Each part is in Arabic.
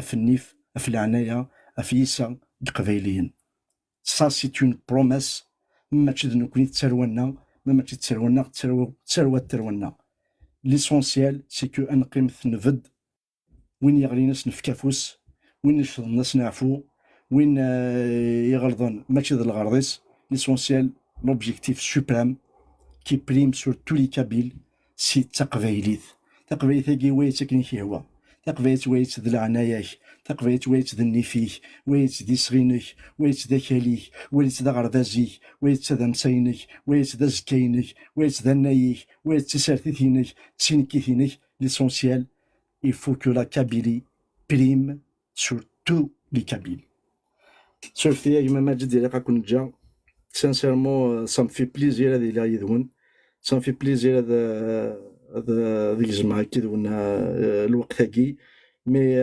في النيف في العناية في يسا القبايليين. سا سي اون بروميس ما تشد نكوني تسرونا ما تسرونا تسرونا. ليسونسيال سي كو انقيم نفد وين يغلي ناس نفكافوس وين يشرب الناس نعفو وين يغلظن ماشي ذا الغرضيس. ليسونسيال لوبجيكتيف سوبرام كي بريم سور تو لي كابيل سي تقبايليت. تقبايليت هاكي ويت ساكن كي هو تقبايليت ويت ذا العناياك تقبايليت ويت ذا النيفيك ويت ذي صغينك ويت ذا كاليك ويت ذا غرضازيك ويت ذا مساينك ويت ذا زكاينك ويت ذا نايك ويت تسارتيثينك تسينكيثينك. ليسونسيال il faut que la Kabylie prime sur tous les Kabyles. Sauf يا جماعة ماجد اللي غاكون جا sincèrement ça me fait plaisir هذه اللي غيدون ça me fait plaisir هذا ديك الجمعة كي دونا الوقت هاكي مي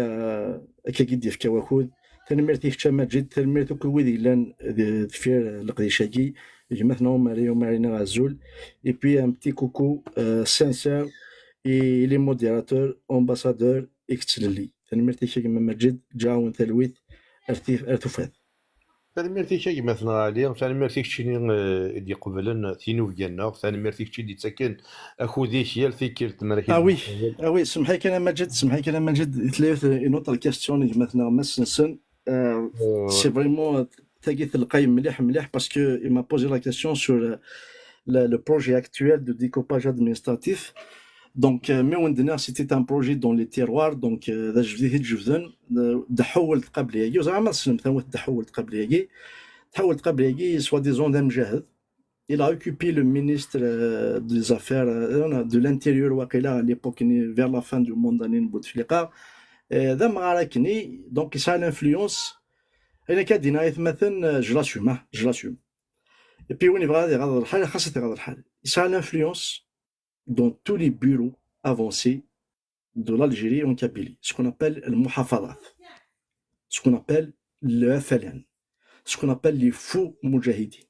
هكا كي دير في كواكود تنمرتي حتى ماجد تنمرتو كل ويدي لان دفير القديشاكي جمعتنا ماري ومارينا غازول et puis un petit coucou sincère et les modérateurs ambassadeurs اكتللي تنمرتي شي كيما ماجد جاون تلويث ارتفاد تنمرتي شي مثلا عليا تنمرتي كشي دي قبلا تينو ديالنا تنمرتي كشي دي تسكن اخوذي شيال فكر تمركي وي سمحي كان ماجد تلايث اون اوتر كاستيون مثلا مسنسن سي فريمون تاكيت القايم مليح باسكو il m'a posé la question sur le projet actuel de découpage administratif. Donc mais عندنا c'était un projet dans les terroirs. donc ذا جبدين تحولت قبل ياكي زعما سلم تحولت قبل ياكي سوا ديزون دام جاهد. il a occupé le ministre des affaires de l'intérieur واقيلا à l'époque vers la fin du monde اني بوتفليقه ذا مغاركني دونك يسعى l'influence انا كدينا مثلا جلاسيوم et puis وين يبغى هذا الحال خاصه هذا الحال يسعى l'influence dans tous les bureaux avancés de l'Algérie en Kabylie, ce qu'on appelle le muhafadat, ce qu'on appelle le FLN, ce qu'on appelle les fous moujahidines.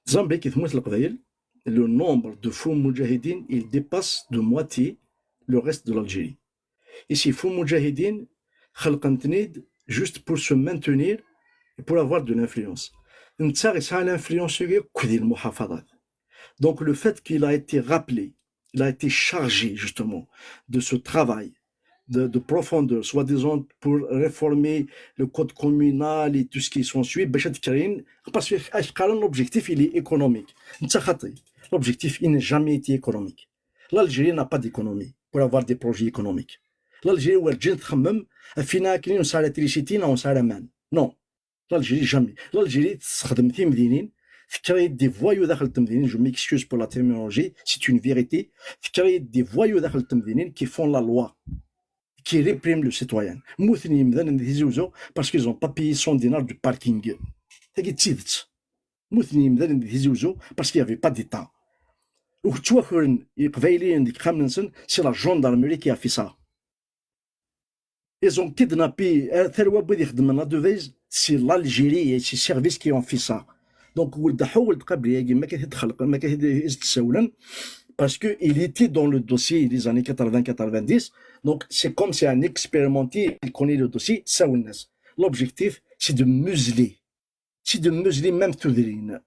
Zambie qui est le le nombre de fous moujahidines il dépasse de moitié le reste de l'Algérie. Et ces fous moujahidines juste pour se maintenir et pour avoir de l'influence. L'influence que le muhafadat. Donc le fait qu'il a été rappelé, il a été chargé justement de ce travail de profondeur, soi-disant pour réformer le code communal et tout ce qui s'ensuit, parce que l'objectif il est économique. L'objectif il n'a jamais été économique. L'Algérie n'a pas d'économie pour avoir des projets économiques. L'Algérie où elle on s'arrête l'électricité, on s'arrête. Non, l'Algérie jamais. L'Algérie c'est créer des voyous dans le Temdinin, je m'excuse pour la terminologie, c'est une vérité, créer des voyous dans le Temdinin qui font la loi, qui répriment le citoyen. Parce qu'ils n'ont pas payé son dinar du parking. Parce qu'il n'y avait pas d'État. C'est la gendarmerie qui a fait ça. Ils ont kidnappé, c'est l'Algérie et ses services qui ont fait ça. Donc حولت قبل ياكي ما كيتخلق ما كيتساولا parce que il était dans le dossier des années 80-90. donc c'est comme c'est un expérimenté, il connaît le dossier ça والناس. L'objectif c'est de museler même Tudrine.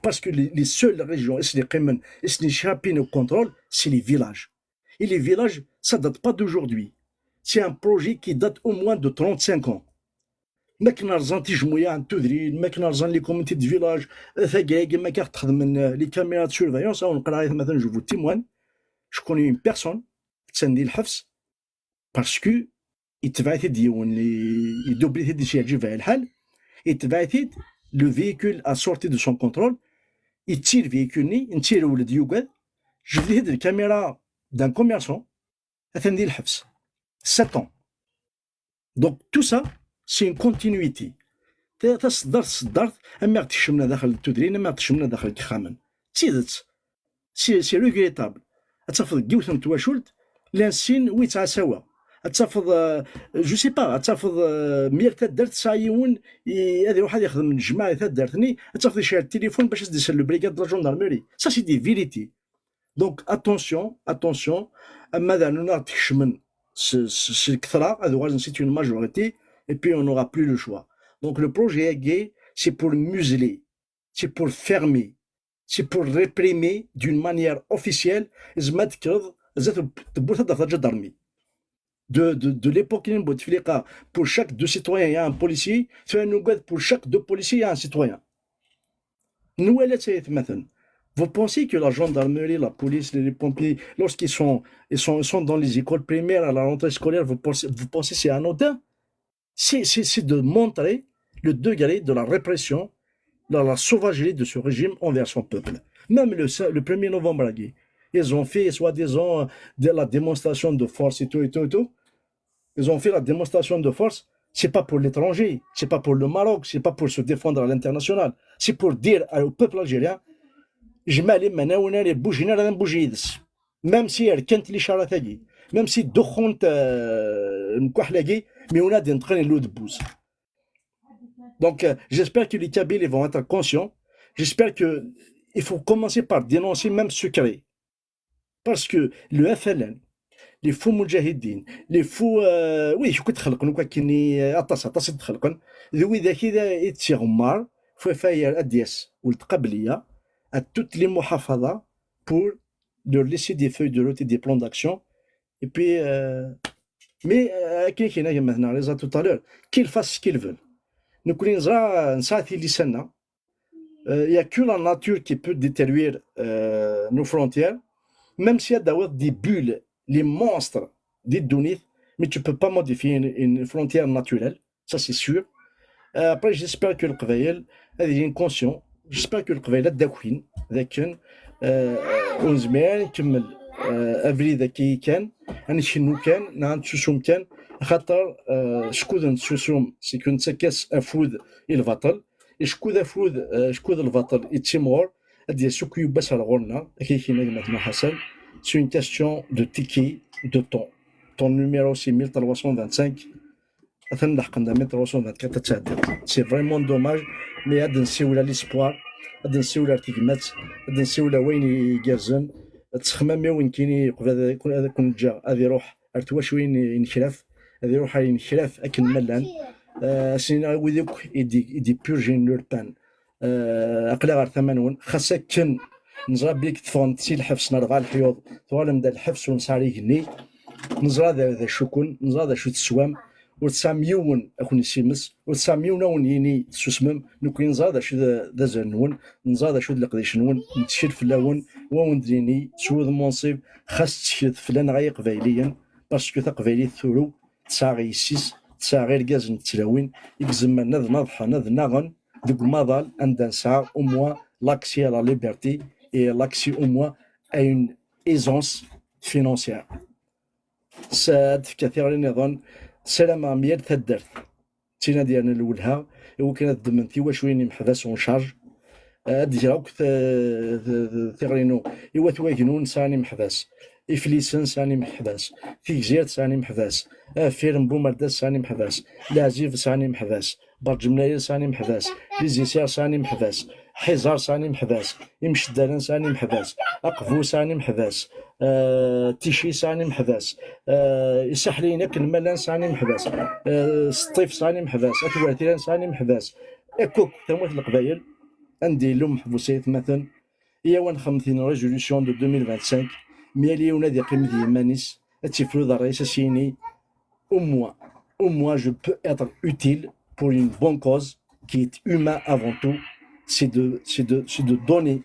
Parce que les seules régions qui échappent au contrôle c'est les villages. Et les villages ça date pas d'aujourd'hui. C'est un projet qui date au moins de 35 ans. ما كنا رزان تيجمعوا عند تودرين ما كنا رزان لي كوميتي دو فيلاج ثقايق ما كتخدم لي كاميرا دو سيرفايونس ونقرا مثلا جو فو تيموان شكون اون بيرسون تسندي الحبس باسكو يتبعث ديون لي يدوبلي دي شي عجيب الحال يتبعث لو فيكول ا سورتي دو سون كونترول يتير فيكولني نتير ولد يوغاد جبد هاد الكاميرا دان كوميرسون ثندي الحبس 7 ans. donc tout ça c'est une continuité. صدرت اما تشمنا داخل التدرين اما تشمنا داخل الكخامن تيدت سي ريغريتابل. اتفضل جوث تواشلت لانسين ويتع سوا اتفض جو سي با اتفض مير تدرت سايون هذا واحد يخدم من الجماعه تدرتني اتفض شي التليفون باش تدير لو بريغاد دو جوندارميري سا سي دي فيريتي. دونك اتونسيون اما ذا نونا تشمن c'est une majorité, et puis on n'aura plus le choix. Donc le projet gay, c'est pour museler, c'est pour fermer, c'est pour réprimer d'une manière officielle. De l'époque Bouteflika, pour chaque deux citoyens, il y a un policier. Pour chaque deux policiers, il y a un citoyen. Nous, vous pensez que la gendarmerie, la police, les pompiers, lorsqu'ils sont dans les écoles primaires à la rentrée scolaire, vous pensez que c'est anodin? C'est de montrer le degré de la répression, de la sauvagerie de ce régime envers son peuple. Même le 1er novembre, ils ont fait soi-disant de la démonstration de force et tout. Ils ont fait la démonstration de force, c'est pas pour l'étranger, c'est pas pour le Maroc, c'est pas pour se défendre à l'international, c'est pour dire au peuple algérien, même si elle kent li charatagi, même si dokhont mkouhlagi, mais on a des trains l'eau de bouse. Donc j'espère que les Kabyles vont être conscients, j'espère que il faut commencer par dénoncer même secret, parce que le FLN, les faux moudjahidines, les faux oui شو كتخلقون كايني اطاس تخلقون ذوي ذاك اذا يتسغمار فاير اديس والقبليه à toutes les محافظات pour leur laisser des feuilles de route et des plans d'action et puis mais كاين مثلا ريزا tout à l'heure qu'ils fassent ce qu'ils veulent nous كلين نساتي لساننا il y a que la nature qui peut détruire nos frontières même s'il y a des bulles les monstres des Dounith, mais tu ne peux pas modifier une frontière naturelle, ça c'est sûr. Après, j'espère que le Qbaïl est conscient, j'espère que le Qbaïl est d'accord, ذاك ونزمير نكمل افري ذاكي كان غنشنو كان نانتسوسوم كان خاطر شكون نتسوسوم سي كون تسكاس افود البطل شكون افود شكون البطل يتيمور ديال سوكيو باس الغورنا كيكينا مثلا حسن. C'est une question de ticket, de temps. Ton numéro, c'est 1325. C'est vraiment dommage, mais il y a l'espoir, il y a l'articulat, il y a وين يجازن تخمم وين كاين يقبل هذا كون جا هذا يروح ارتواش وين ينخرف هذا يروح ينخرف اكن ملان سينا وذوك يدي بيرجين لور بان اقلا غير ثمنون خاصك كن نزرى بيك تفون تسي الحبس نرغى الحيوض ثوالم دا الحبس ونساري غني نزرى ذا شكون نزرى ذا شو تسوام وتساميون اكون سيمس وتساميون ون يني تسمم نكون نزرى ذا شو ذا زنون نزرى ذا شو القديش نون نتشير فلاون وندريني سود منصب خاص تشير فلان غاي قبايليا باسكو تقبايلي ثورو تساغي سيس تساغي الكاز نتلاوين يكزم نذ نضحى نذ نغن دوك ماضال عندنا ساعه او موا لاكسي على لا ليبرتي et l'accès au moins à une aisance financière. ساد في كثير نظن سلامة ميال تدرت تينا ديالنا الولها وكانت دمنتي واش وين محبس اون شارج ديراوك ثغرينو ايوا تواجنون ساني محبس إفليسن ساني محبس في جزيرة ساني محبس فيرم بومرداس ساني محبس لازيف ساني محبس برج مناير ساني محبس ليزيسير ساني محبس حزار ساني محبس يمشدالن ساني محبس أقفو ساني محبس تيشي ساني محبس يسحلين كلملان ساني محبس سطيف ساني محبس أتواتيران ساني محبس أكوك ثموت القبايل عندي لهم محبوسيت مثلا إيا وان 50 ريزوليسيون دو 2025 ميالي ونادي قيمة يمانيس أتفلو ذا الرئيس سيني au moins je peux être utile pour une bonne cause qui est humaine avant tout, c'est de donner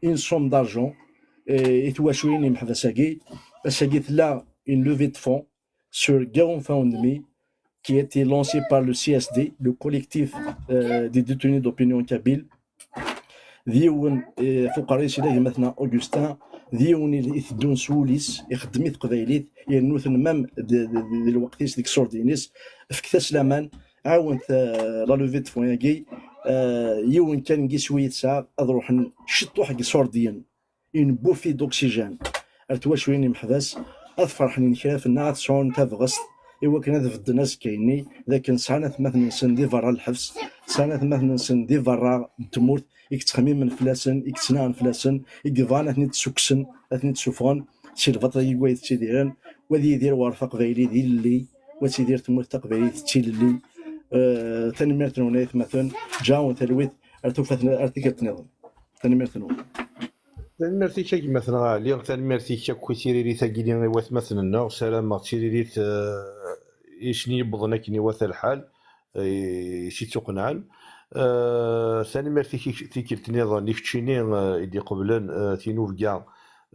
une somme d'argent et tout achouiner m'hafasagi là une levée de fonds sur GoFundMe qui a été lancée par le CSD, le collectif des détenus d'opinion kabyle. ذيون فقراء سيدي مثلا أوغسطين ذيون يثدون سوليس يخدميت قبايليت ينوثن مام الوقتيس ديك سوردينيس فكتا سلامان عاونت لا لوفي د فوياكي يون كان كي شويه ساعه اروح نشطو حق سورديين اون بوفي دوكسيجين ارتوا شويه محبس افرحني نخاف الناس شون تفغست ايوا كان هذا في الناس كايني لكن سنه مثلا سندي فرا الحبس سنه مثلا سندي فرا التمورت يكتخميم من فلاسن يكتنان فلاسن يقفان اثني تسكسن اثني تسوفون سي الفطر يقوي تسيديران وذي يدير ورفق قبيلي ذي اللي وتيدير تموت تقبيلي تيلي تنميرت نونيت مثلا جاون تلويث ارتكلت نظام تنميرت نون ميرسي شاكي مثلا علي ميرسي شاكو تيريري ثاقيلي غيوات مثلا سلام تيريري يشني يبضنا كيني واث الحال شي تقنعن ثاني ميرسي تيكيرت نظام اللي فتشيني يدي قبلا تينوف كاع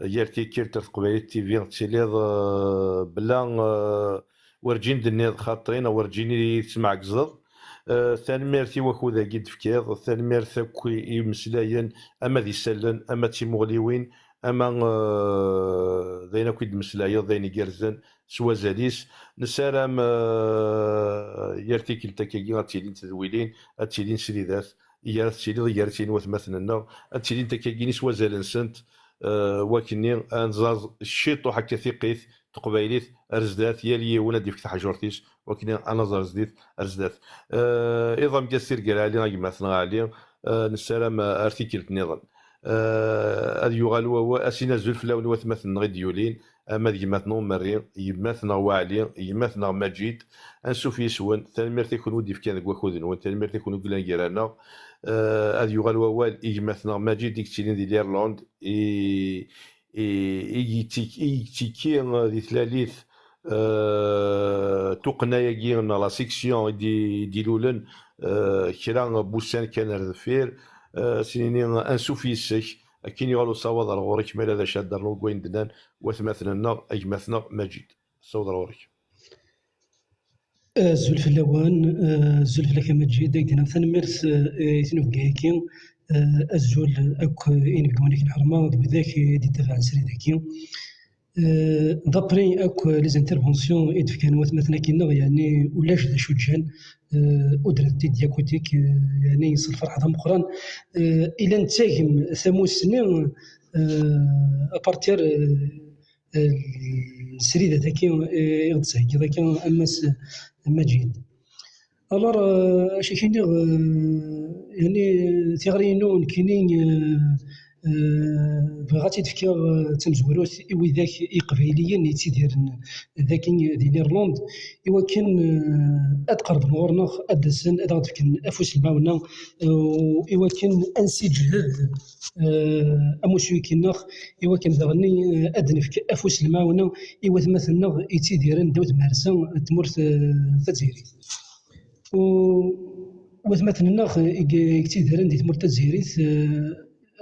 يار تيكير تقبايل تيفي تيليض بلا ورجين دنيا خاطرين ورجيني تسمع قزض ثاني ميرسي واكو ذا قد فكيض ثاني ميرسي كوي يمسلاين اما ذي سلن اما تيمغليوين اما ذينا كويد مسلايا ذيني قرزن سوا زاليس نسالم يارتيكل تاكيكي غاتيلين تدويلين اتيلين سريدات يار تيلي يارتين وثمثلنا اتيلين تاكيكي سوا زالن سنت وكني انزاز الشيطو حكا ثقيث تقبايليت ارزدات يالي ولا ديك حجرتيش وكني انا زرزديت ارزدات ايضا مكسر قال علي غادي مثلا علي نسلام ارتيكل نظام يغال هو اسينا زلف لا ولوث مثلا غير ديولين اما ديك مثلا مري يمثنا واعلي يمثنا مجيد انسوف يسون ثاني مرت يكون ودي في كان كواخذن وثاني مرت يكون كلان كيرانا يغال هو يمثنا مجيد ديك تشيلين ديال ايرلند يتيكي دي ثلاليث توقنا يجينا لا سيكسيون دي لولن كرا بوسان كان رذفير سنيني انسوف يسك كين يغالو صواد الغوريك مالا ذا شادر نو كوين دنان وثمثلنا اجمثنا مجيد صواد الغوريك زلف اللوان زلف لك مجيد دينا ثنمرس يتنوف كاكين الزول اك ان بكونيك الحرمه بذاك دي تبع سري ذاكي دابري اك لي زانترفونسيون اد كانوا مثلا كينا يعني ولاش ذا شجان ادرت دياكوتيك يعني يصل فرحه مقران الى نتاهم ثموس سنين ابارتير السري ذاك يغتسل كذا كان امس مجيد الور اش كاين يعني تيغرينون كاينين بغاتي تفكر تمزوروت وذاك قبيليا يتيدير ذاك ديال ايرلند اوا كان اتقرب نورنا ادسن اد غتفكن افوس الماونه اوا كان انسي جهد اموسو كيناخ اوا كان دغني ادنفك افوس الماونه اوا مثلنا يتيديرن دوت مارسا تمرت تزيري وثمثلنا يتيديرن دي تمرت تزيريت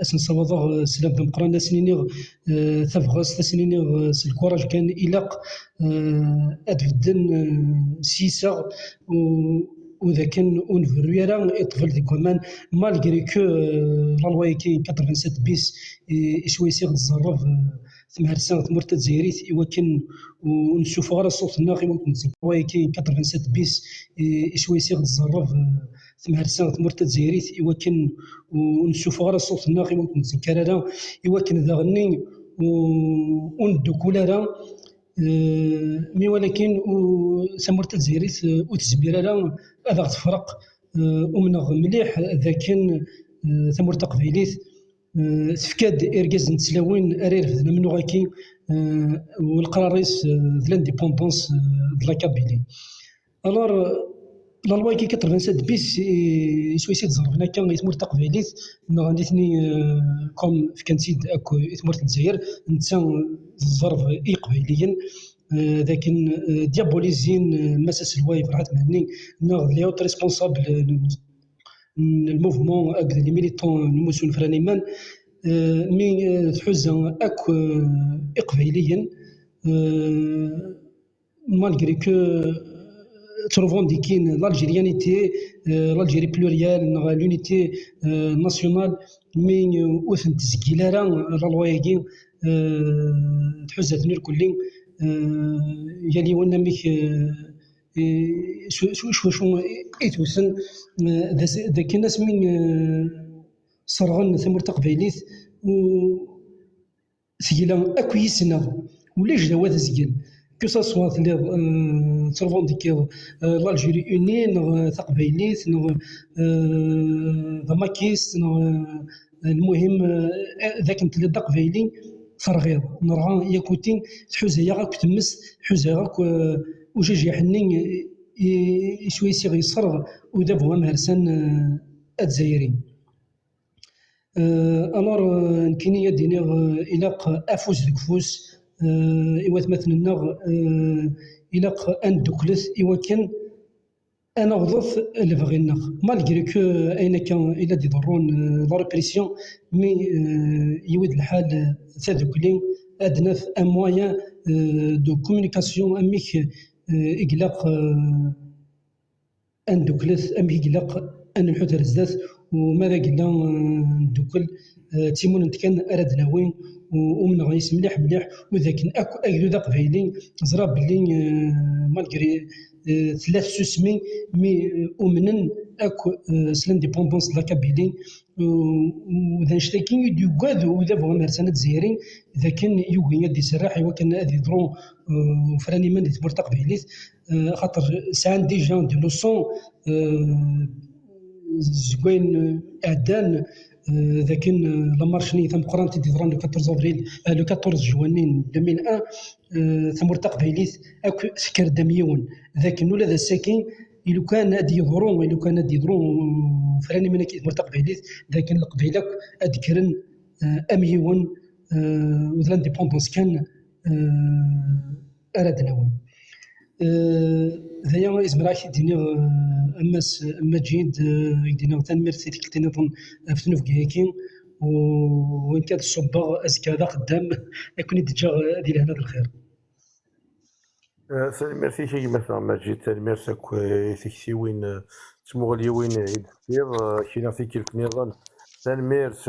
اسن صوضه سلام بمقران سنينيغ ثفغاس سنينيغ الكوراج كان إلاق ادفدن سيسا وذا كان اونفرويرا يطفل دي كمان مالغري كو لا لواي كاين 87 بيس شويه يصير الزرف ثمارسان تمرت تزيريت اوا كان ونشوفوا غير الصوت الناغي ممكن لواي كاين 87 بيس شويه يصير الزرف ثمارسان تمرت تزيريت اوا كان ونشوفوا غير الصوت الناغي ممكن كرالا اوا كان ذا غني وندوكولا مي ولكن سمرت تزيريت وتزبيره لا هذا تفرق ومنغ مليح ذا كان ثمرت قبيليت تفكاد اركاز نتسلاوين ارير فدنا منو غاكي والقراريس دلانديبوندونس دلا كابيلي الور لا لواي كي 87 بيس سويسيد زرفنا كان يتمر تقبيليت غاديتني كوم فكنتيد اكو يتمر الجزائر نتا الظرف قبيليا لكن ديابوليزين مساس الواي فرحات مهني ناخذ لي اوت ريسبونسابل الموفمون اك لي ميليتون الموسون فرانيمان مي تحوزا اكو قبيليا مالغري كو تروفونديكين l'Algérianité, l'Algérie plurielle, l'unité nationale, mais وثن تسجيلارا لا لوايكي تحوزاتني الكلين يلي وانا ميك شو ايتوسن ذاك الناس من صرغن ثمر تقبيليت و سجلا اكويسنا ولا جدوا تسجل que ça soit تروفونديكي l'Algérie unie تقبيليت ضماكيس المهم ذاك نتلي قبيلي ترغيض نرغى ياكوتين تحوزها غاك تمس حوزها غاك وجاج يحنين شوي سيغ يصرغ ودابو مهرسان الجزائريين. الور نكيني يديني إلاق أفوز ديك فوس إوا مثلنا إلاق أن دوكلث إوا كان أنا غضض اللي بغينا مالغري كو أين كان إلا دي ضرون لا ريبريسيون مي يود الحال تذكلين أدنى أن موان دو كومونيكاسيون أميك إقلاق أن دوكلث أميك إقلاق أن الحوت رزدات وماذا قلنا ندوكل تيمون نتكن أردنا وين ومن غيس مليح مليح وذاك أكو أجدو ذا قبايلين زرا بلي مالغري ثلاث سوسمي مي أمنن أكو سلانديبوندونس لا كابيلين وذا نشتاكين يدو قادو وذا بغا مرسانة زيرين إذا كان يوغي يدي سراحي وكان أذي درون فراني من يتبرت قبايليت خاطر سان ديجا دي لوسون زوين اعدان ذاكن لامارشني ثم قرانتي دي دران لو 14 افريل لو 14 جوانين 2001 ثم ارتق بيليث اكو سكر دميون ذاكن ولا ذا ساكين لو كان ادي يضرون لو كان ادي يضرون فراني من كي مرتق بيليث ذاكن القبيلك اذكرن اميون وذا ديبوندونس كان ارادنا ذايا إزمراك دينا أمس مجيد يدينا تنمرتي ديك تنظن فتنوف كيكين وإن كانت الصباغ أزكى ذا قدام يكون يدجا دي لهنا الخير. ميرسي شي مثلا مجيد ميرسي كويسي وين تمغلي وين عيد كثير كاين في كيلك نظام تنميرت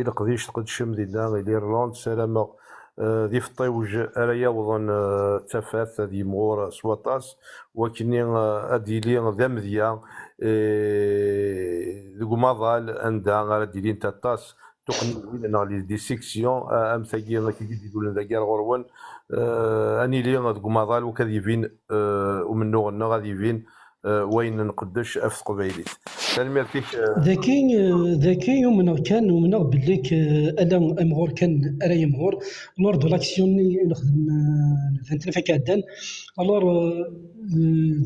إلى قديش تقدشم دينا إيرلاند سلامة ذي في الطيوج أرايا وظن تفات ذي مغور سواطاس وكني أديلي ذا مذيا ذو مظال عند أديلين تطاس تقني لنا لي دي سيكسيون أمثاقي كي يديروا لنا كاع غروان أني لي ذو مظال وكذيبين ومنو غنا غاديبين وين نقدش أفس قبيليت تنمير فيك ذاكي يومنا كان ومنا بليك ألا أمغور كان أراي مغور لور دو لاكسيوني نخدم فهمتنا فيك عدان الور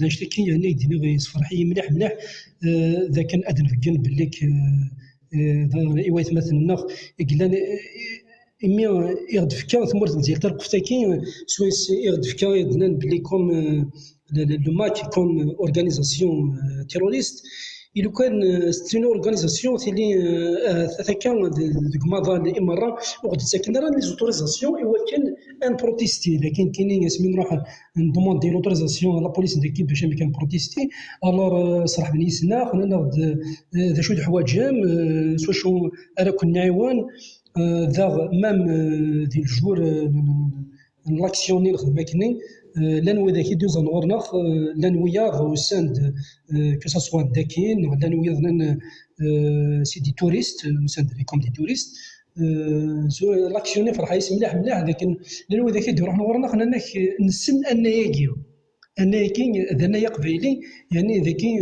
ذا نشتكي يعني يديني غي صفرحي مليح مليح ذا كان أدن فكان بليك إيوايت مثلا النخ قلنا إمي يغد فكا ثمورت مزيال تلقفتاكي سويس يغد فكا يدنان بلي كوم le MAC comme organisation terroriste, il y a une organisation qui les autorisations et un protesté. On demande l'autorisation à la police d'équipe de chimique protester. Alors, صراحة بنيسنا خلينا ذا شو الحواجم سواء شو أنا كنا عيوان ذا مام ذي الجور l'action خدمة لان وذاك دوز نورناخ لان ويا وساند كو سا سوا داكين لان ويا سي دي توريست وساند كوم دي توريست سو لاكسيوني فرح يسمى مليح مليح لكن لان وذاك يروح نورناخ انك نسن ان ياكيو ان ياكي ذنا يقبيلي يعني ذاكي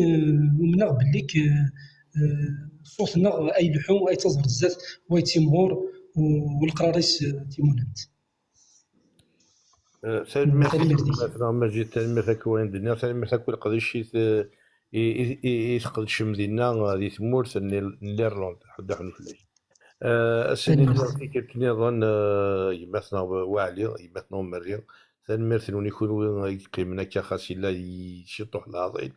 ومنغ بليك صوتنا اي لحوم اي تزهر الزات واي تيمور والقراريس تيمونات سلمي مثلا مجيد تلمي ثكوين دنيا تلمي ثكوين قديش يقدش مدينة ذي ثمورث نيرلاند حدا حنو فلاش السنة اللي كنت نظن يمثنا واعلي يمثنا مريض تلمي ثنون يكونوا يقيمنا كخاص لا يشطح العضيد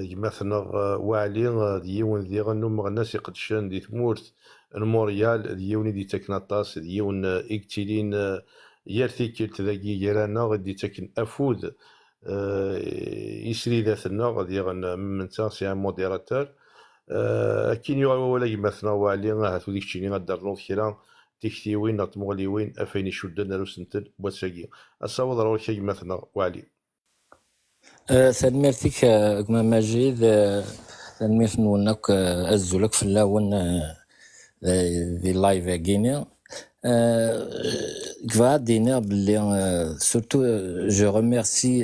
يمثنا واعلي ديون ذي غنو مغناس يقدشان ذي ثمورث الموريال ديوني دي تكناطاس ديون اكتيلين يرثيكلت ذاكي جيرانا غادي تاكن افود يسري ذاتنا غادي من سي ان موديراتور كاين ولا يمثنا وعلي هاتو ديك الشيء غادر نوض كيرا تكتيوين نطمغليوين افين يشدنا لو سنتل بوساكي اصاوض راه شي يمثنا وعلي سلميرتك كما مجيد سلميرت نونك ازولك في اللاون ذي لايف كينيا surtout je remercie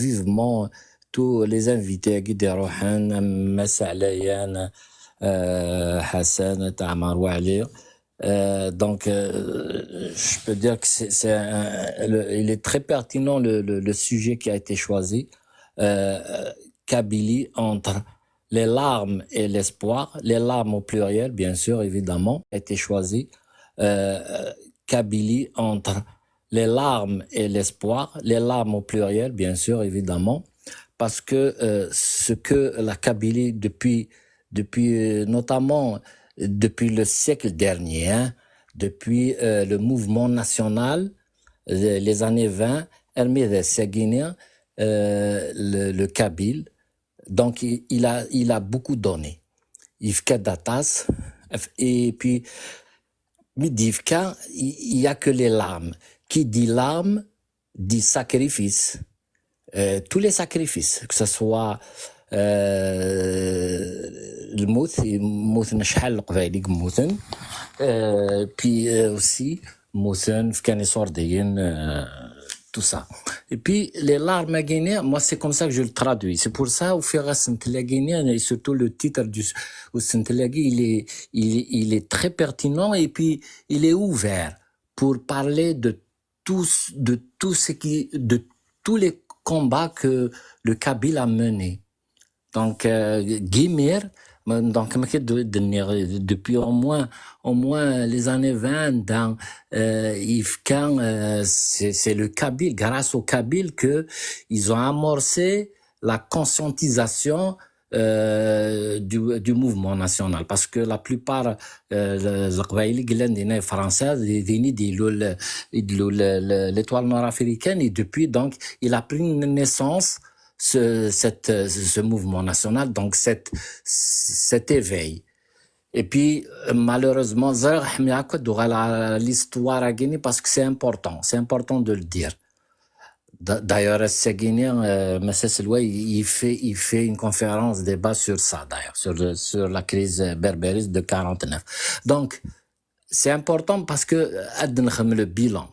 vivement tous les invités qui Rohan, Massa Alayan, Hassan, Tamar Wali, Je peux dire que il est très pertinent le sujet qui a été choisi. Kabylie entre les larmes et l'espoir, les larmes au pluriel, bien sûr, évidemment, a été choisi. Kabylie entre les larmes et l'espoir, les larmes au pluriel, bien sûr, évidemment, parce que ce que la Kabylie depuis notamment depuis le siècle dernier, hein, depuis le mouvement national, les années 20, Hermès Seguinien, le Kabyle, donc il a beaucoup donné. Yves Datas, et puis Midivka, il y a que les larmes. Qui dit larmes, dit sacrifice. Tous les sacrifices, que ce soit الموت شحال القبائلي قموتن puis aussi موتن في كان يصوردين tout ça. Et puis les larmes guinéennes, moi c'est comme ça que je le traduis. C'est pour ça au Fera Saint-Guinéen et surtout le titre du Saint-Lagui, il est très pertinent et puis il est ouvert pour parler de tout ce qui, de tous les combats que le Kabyle a menés. Donc Guimir, donc depuis au moins les années 20 dans c'est le Kabyle, grâce au Kabyle que ils ont amorcé la conscientisation du mouvement national, parce que la plupart les français l'étoile nord-africaine, et depuis donc il a pris une naissance ce mouvement national, donc cet éveil. Et puis malheureusement l'histoire à Guinée, parce que c'est important de le dire. D'ailleurs, Seguinien, il fait une conférence débat sur ça, d'ailleurs, sur la crise berbériste de 49. Donc, c'est important parce que le bilan,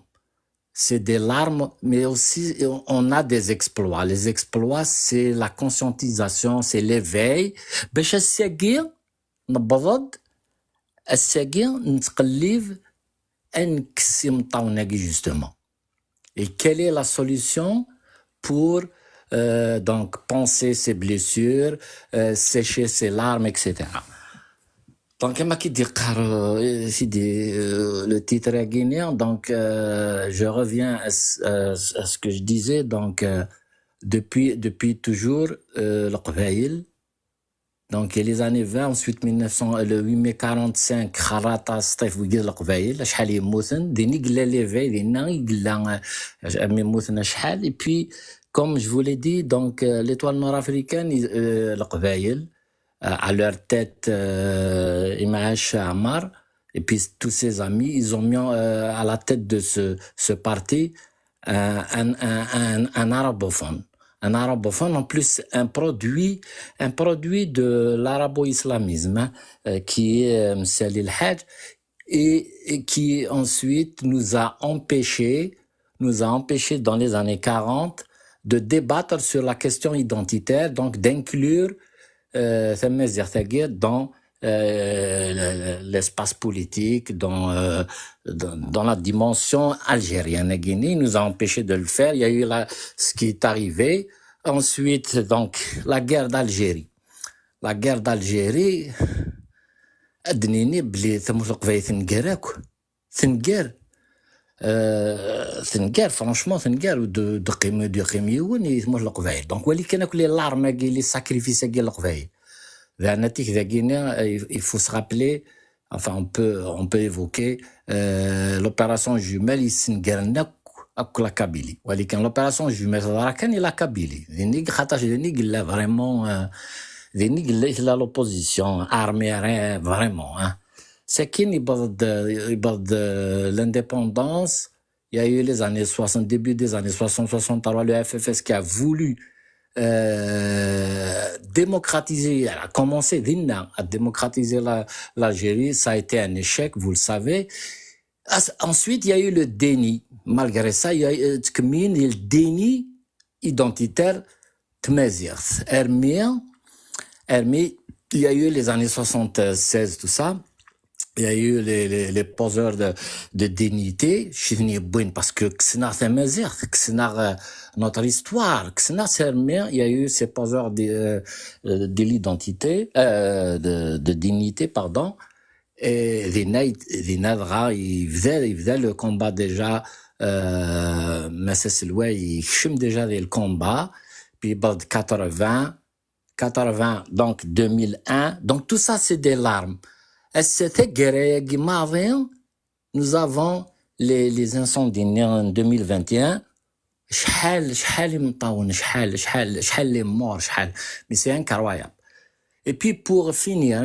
c'est des larmes, mais aussi on a des exploits. Les exploits, c'est la conscientisation, c'est l'éveil. باش الساقين نبضض الساقين نتقلب انكسي مطاوناكي justement. Et quelle est la solution pour donc penser ses blessures, sécher ses larmes, etc. Donc, le titre est guinéen, donc je reviens à ce que je disais. Donc, depuis toujours, le Qbaïl, donc les années 20, ensuite le 8 mai 45, Kharata Stef ويقول القبائل شحال يموتن ديني قلا ليفي دينا قلا يموتن شحال. Et puis comme je vous l'ai dit, donc l'étoile nord-africaine, القبائل à leur tête Imash Amar et puis tous ses amis, ils ont mis à la tête de ce parti un arabophone. Un arabophone, en plus un produit de l'arabo-islamisme, qui est Msali El-Hajj, et qui ensuite nous a empêché dans les années 40 de débattre sur la question identitaire, donc d'inclure dans l'espace politique, dans la dimension algérienne. La Guinée nous a empêché de le faire. Il y a eu ce qui est arrivé. Ensuite, donc, la guerre d'Algérie. La guerre d'Algérie, أدنيني بلي ثموث قبايل ثنقار franchement ثنقار دو قيميون يثموث القبايل. Donc, ولكن كل الارم كي لي ساكريفيس كي القبايل. Il faut se rappeler, enfin on peut évoquer l'opération jumelle Issengernak avec la Kabylie. L'opération jumelle Rakan et la Kabylie. Là vraiment, là l'opposition armée vraiment. C'est qu'il y a l'indépendance. Il y a eu les années 60, début des années 60-63, le FFS qui a voulu démocratiser, elle a commencé à démocratiser l'Algérie. Ça a été un échec, vous le savez. Ensuite, il y a eu le déni. Malgré ça, il y a eu le déni identitaire Tmezirth. Hermé, il y a eu les années 76, tout ça. Il y a eu les poseurs de dignité, parce que notre histoire, il y a eu ces poseurs de l'identité, de dignité, pardon, et les Nadra, ils faisaient le combat déjà, Massa Selwa, ils chum déjà le combat, puis 80, donc 2001, donc tout ça c'est des larmes. Nous avons les incendies en 2021. Les morts, mais c'est incroyable. Et puis pour finir,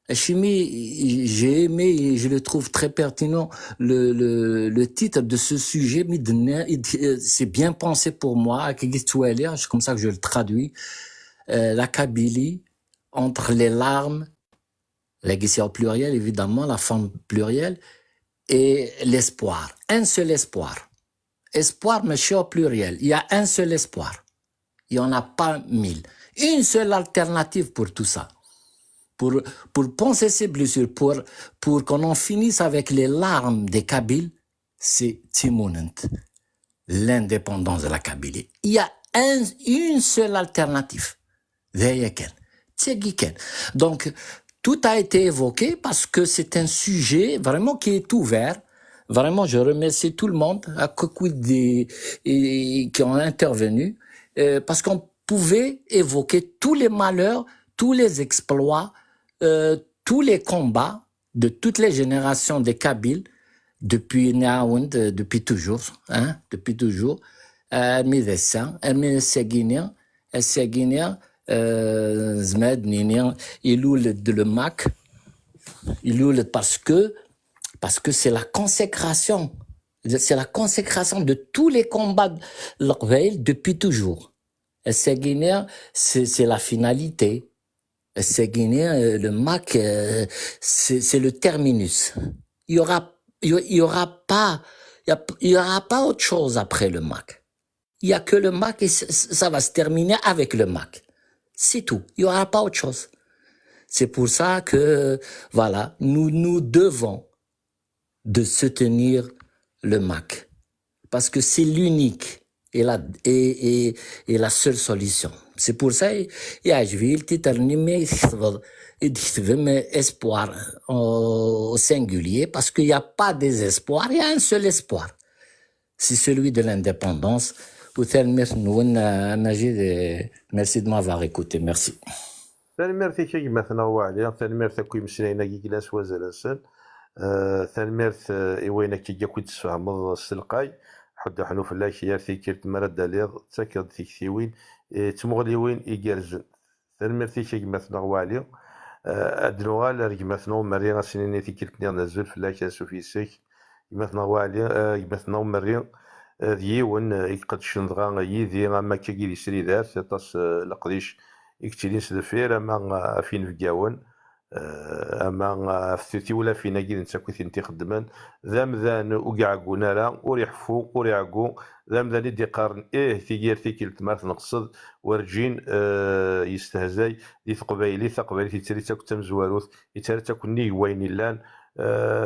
j'ai aimé, je le trouve très pertinent, le titre de ce sujet, c'est bien pensé pour moi, c'est comme ça que je le traduis, la Kabylie, entre les larmes, la guérilla au pluriel, évidemment, la femme plurielle, et l'espoir. Un seul espoir. Espoir, mais au pluriel. Il y a un seul espoir. Il n'y en a pas 1000. Une seule alternative pour tout ça. Pour penser ces blessures, pour qu'on en finisse avec les larmes des Kabyles, c'est Timounent, l'indépendance de la Kabylie. Il y a une seule alternative. Donc, tout a été évoqué parce que c'est un sujet vraiment qui est ouvert. Vraiment, je remercie tout le monde qui ont intervenu parce qu'on pouvait évoquer tous les malheurs, tous les exploits, tous les combats de toutes les générations des Kabyles depuis Naound, depuis toujours, depuis toujours. Zmed, Ninian, le Mac, parce que c'est la consécration. C'est la consécration de tous les combats de l'Orveil depuis toujours. C'est la finalité. Le Mac, c'est le terminus. Il y aura pas autre chose après le Mac. Il y a que le Mac et ça va se terminer avec le Mac. C'est tout. Il y aura pas autre chose. C'est pour ça que, voilà, nous devons de soutenir le Mac. Parce que c'est l'unique et la seule solution. C'est pour ça, il y a le titre espoir au singulier, parce qu'il n'y a pas désespoir, il y a un seul espoir. C'est celui de l'indépendance. Merci de m'avoir écouté. Merci. تنمرتي كي مثلا واعلي تنمرت كوي مسلاينا كي كلاس وزلسن تنمرت وين كي كنت تفهم السلقاي حد حنو في الله يارثي كيرت مرد داليغ تاكد تيكتيوين تمغلي وين يجرزن تنمرتي كي مثلا واعلي ادنوال رج مثلا مريغا سنين في كيرت نزل في الله سوفيسيك مثلا واعلي مثلا مريغ ديون يقد شندغا يدي ما كي يسري دار تاس لقديش يكتلين سدفير اما فين في كاون اما فتيتي ولا فينا كي نتاكو ثنتي خدمان ذا وكاعكو نارا وريحفو وريعكو ذا يدي قارن تيجير كيلت مارت نقصد ورجين يستهزاي دي ثقبايلي تيتري تاكو تمزواروث يتري تاكو ني وين لان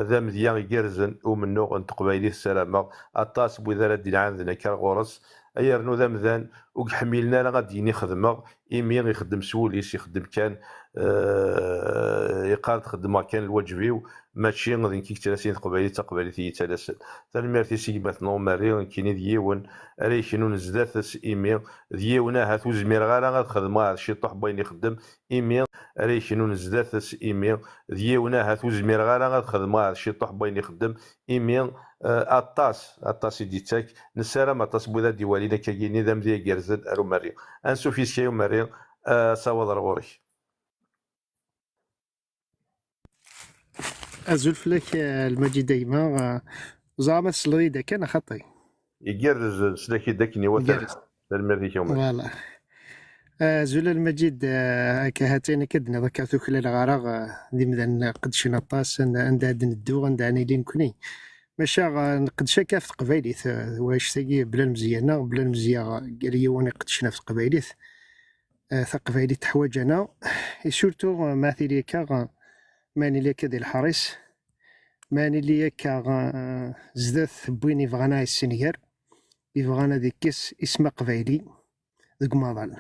ذا مذيان يجرزن ومنو نتقبايلي السلامة أطاس بوذا دي عندنا كالغورس أيرنو ذا مذان وحميلنا لا غادي نخدمه إيمي يخدم سوليس يخدم كان يقال تخدم كان الواجبي ماشي غادي كي تلاسين تقبايلي تيتلاسن تنمرتي سي مثلا ماري كاين ديون ريشنو نزدات إيمي ديونا هات وزمير غالا غتخدم شي طوح بين يخدم إيمي ريشنو نزدات إيمي ديونا هات وزمير غالا غتخدم شي طوح بين يخدم إيمي أطاس ديتاك نسارا ما طاس بوذا ديوالينا كايني ذا مذيا كيرزن أرو ماري أنسو في سكايو ماري ساوض رغوري أزولف لك المجد دايما زعما السلريدة كان خطي يجرز سلاكي داكني وثر المرضي كيوم فوالا زول المجيد كهاتين كدنا ذكرتو خلال غراغ دي مذن قد شنا طاس عند هاد ندو عند عني لين كوني ماشا نقد شاكا في قبايليث واش تاقي بلا المزيانة بلا المزيانة قال يواني قد شنا في قبايليث ثقبايليث تحواجنا سورتو ماثيلي كاغ ماني ليك ديال الحريص ماني ليك زدث بويني فغانا السنيير يفغانا ديك كيس اسم قبايلي ذوك ماضال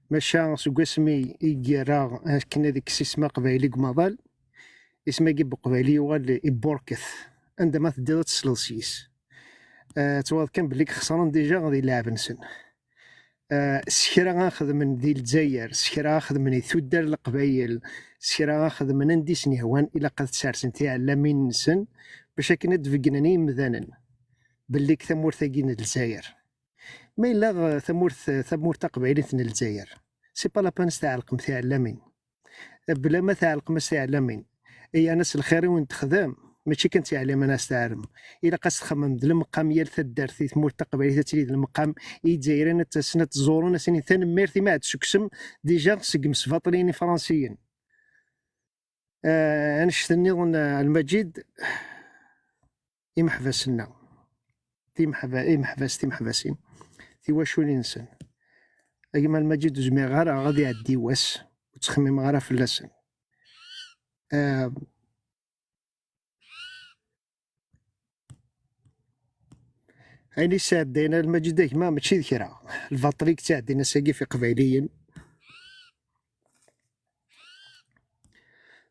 ماشا سوق اسمي يجرا كنا ديك اسم قبايلي قماضال اسمي جيب قبايلي يوغال يبوركث عندما تدير تسلسيس تواد كان بليك خسران ديجا غادي يلعب نسن سكرا غاخذ من ديال الجزائر سكرا غاخذ من يثدر القبايل سكرا غاخذ من عندي سنيهوان الى قد سارسن تعلمين نسن باش كنا دفقناني مذانا بليك ثمور ثاقين الجزائر ما إلا ثمور قبايلة الجزائر سي با لابان تعلق تعلمين بلا ما تعلق ما تعلمين اي ناس الخير وين تخدم ماشي كنت يعلم ناس تعلم الا قاس تخمم المقام ديال تدار في ثمور قبايلة تريد المقام يجزائريين تسنة تزورون سنين ثاني ميرتي ما عادش كسم ديجا سقم سفاطريني فرنسيين نشتني المجيد يمحبسنا تيمحبسين واش الانسان ايما المجيد زمي غير غادي يعدي واس وتخمم غير في اللسان هاني ساعد دينا المجيد ما ماشي ذكرى الفاطريك تاع دينا ساقي في قبايليين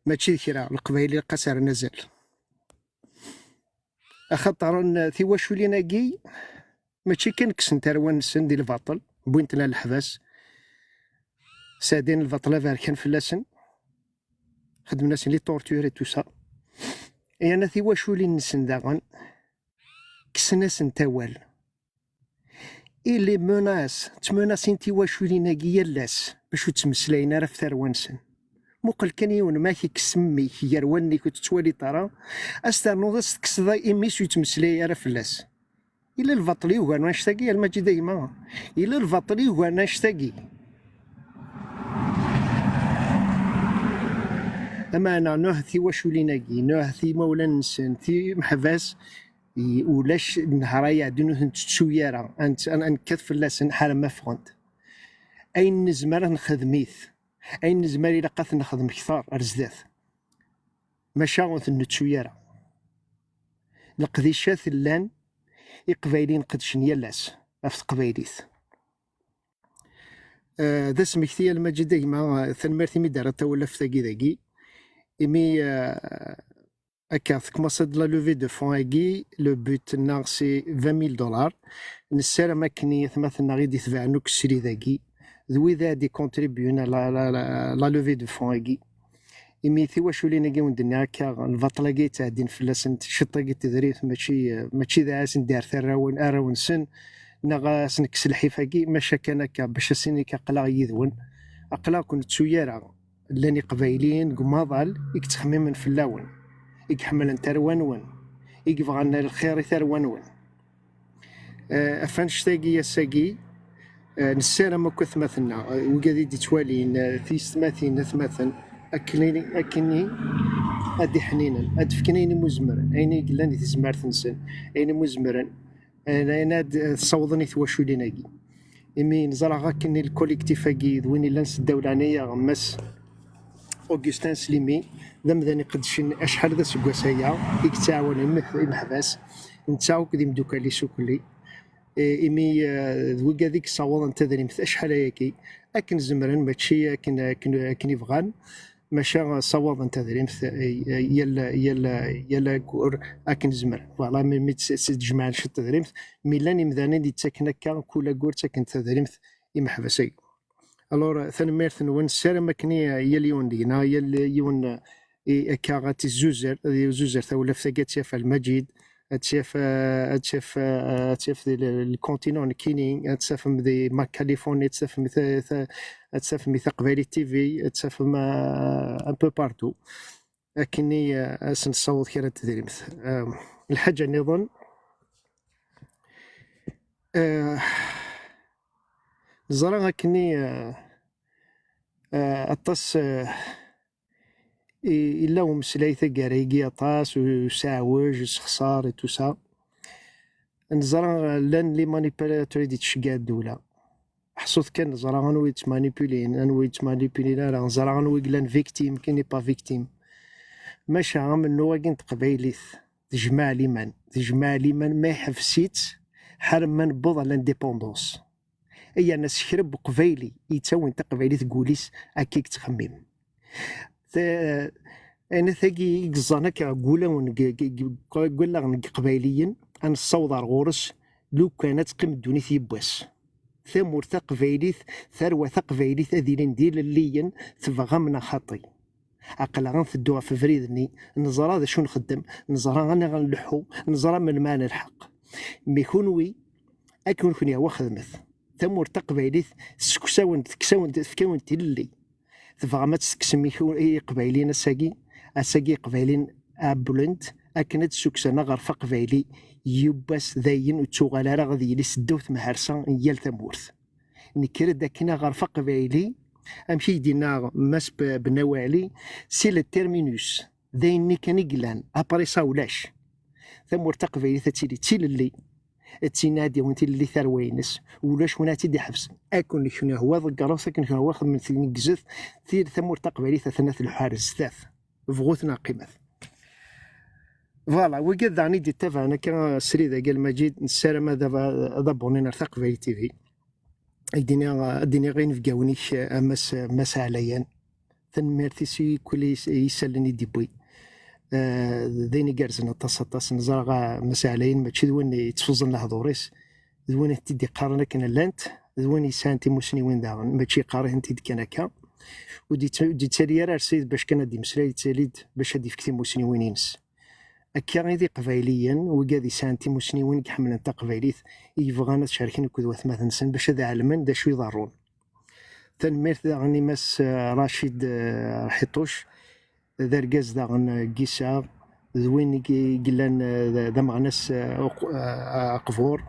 ماشي ذكرى القبايلي قصر نزل خاطر في واش ليناكي ماشي كان كسن تروان السن ديال الباطل بوينتنا الحباس سادين الباطل فار كان فلاسن خدمنا سن لي طورتور تو سا اي انا في واش لي نسن داغن كسنا سن توال اي لي مناس تمناسين تي واش ليناكي لاس باش تمسلاينا راه في تروان سن مقل كان يون ما كيكسمي يرواني كنت توالي ترى استنوض تكسدا ايميس يتمسلاي راه فلاس إلا الفطلي وغانا نشتاقي المجي دايما إلا الفطلي وغانا نشتاقي أما أنا نهثي واش وليناكي نهثي مولا نسان ثي محباس ولاش نهارا يعدنو تشويارا أنا نكثف اللسن حالا ما فغنت أين نزمر نخدميث أين نزمر إلا قاث نخدم كثار أرزداث ماشا غنث نتشويارا القديشات اللان يقبايلين قدشن يلاس في قبايليث ذا سمكتي المجد ديما ثنمرتي مي دارت ولا في ثاقي ذاقي إمي أكاث كما صد لا لوفي دو فون هاكي لو بوت نا سي 20,000 دولار نسالة ماكني ثمثنا غير دي تبعنو كسري ذاقي ذوي ذا دي كونتريبيون لا لوفي دو فون هاكي إمي ثي واش ولينا كي وندني هكا البطلة كي تعدين فلاسن شطة كي تدريث ماشي ذا عاسن دار أراون سن نغا سنكس الحيفا كي ماشا كان هكا باش سيني كقلا يذون أقلا كنت تسويارا لاني قبايلين قماضال يكتخمم من فلاون يكحمل انت روانون يقفغنا الخير ثروانون أفنش تاقي يساقي نسانا ما كث مثلنا وقادي دي توالين ثيست ماثين ثماثن أكني أدي حنينا أدفكنيني مزمرا أين قلاني تزمار ثنسن أين مزمرا أنا تصوضني ثواشو ليناكي إمي نزرع غاكني الكوليكتيف أكيد وين لانس الدولانية غمس أوغستان سليمي ذم ذاني قدشن أشحال ذا سكواسايا يكتعاون المحباس نتاعو كدي مدوكالي سوكلي إمي ذوي هذيك صوض نتا ذاني مثل أشحال هياكي أكن زمرن ماشي أكن يبغان ماشا صوض نتا ذاني مثل يلا كور أكن زمرن فوالا مي تجمع الشط ذاني مثل ميلاني مذاني دي تاكن هكا كولا كور تاكن تا ذاني مثل يمحبسي الور ثنميرث نون سير ماكني يليون دينا يليون كاغاتي زوزر ثولا ثقات في المجيد تشاف الكونتينون كينين تشاف مدي ما كاليفورنيا تشاف مثل قبالي تي في تشاف ما ان بو بارتو لكني اسن الصوت كانت تدري مثل الحاجه نظن زرا كني أطس إلا ومسلايثة قريقي أطاس وساعوج وسخسار وتوسا نزرا لان لي مانيبيلاتوري دي تشقا الدولة حصوث كان نزرا غنوي تمانيبيلين غنوي تمانيبيلين راه نزرا غنوي لان فيكتيم كيني با فيكتيم ماشي من نواقين تقبايليث تجمع ليمان ما يحفسيت حرم من بوض على الانديبوندونس اي ناس شرب قبايلي يتساوي انت قبايلي تقوليس اكيك تخمم انا ثاقي قزانا كقولا قولا قبايليا انا الصوض غورس لو كانت قيم الدوني يبواس ثمور قبايليث ثروة قبايليث اذين ندير الليا تبغى من خاطي عقل غنثدوها في فريدني نزرى هذا شو نخدم نزرى غني غنلحو نزرى من ما نلحق ميكونوي اكون كوني هو خدمت ثمور تقبايليث سكساون تفكاون تيلي تبغى ما تسكسمي اي قبايلين اساقي قبايلين ابلند اكنت سكسنا غرفه قبايلي يباس ذاين وتشوغالا راه غادي يلي سدوت مهرسا يال ثمورث نكر داكنا غرفه قبايلي امشي يدينا ماس بنواعلي سي التيرمينوس ذاين كان يقلان ابري ساولاش ثمور تقبايلي تيلي اللي تينادي وانت اللي ثروينس ولاش وناتي دي حبس اكون شنو هو ضقروس كن هو واخد من ثاني جزث ثير ثمور تقبايلي ثلاث الحارس ثلاث فغوتنا قيمه فوالا وقد دعني دي تفانا كان سريدا قال مجيد نسالم هذا بونينا تقبايلي تي في الدنيا غير نفقاونيش مس عليا ثنميرتي سي كل يسالني ديبوي ذيني قارزنا تصطاس نزرع مسالين ماشي دوين يتفوزن لهضوريس دوين تدي قارنا كان لانت دوين يسانتي موسني وين داغن ماشي قاره انت كان هكا ودي تالي راه سيد باش كان دي مسلاي تاليد باش هادي فكتي موسني وين ينس هكا غيدي قبايليا وكادي سانتي موسني وين كحمل انت قبايليث يبغانا تشاركين كود واث مثلا باش هذا علما دا شو يضرون تنميرت غني ماس رشيد حيطوش ذرقاز داغن كيسا ذوين قلان ذا مغناس قفور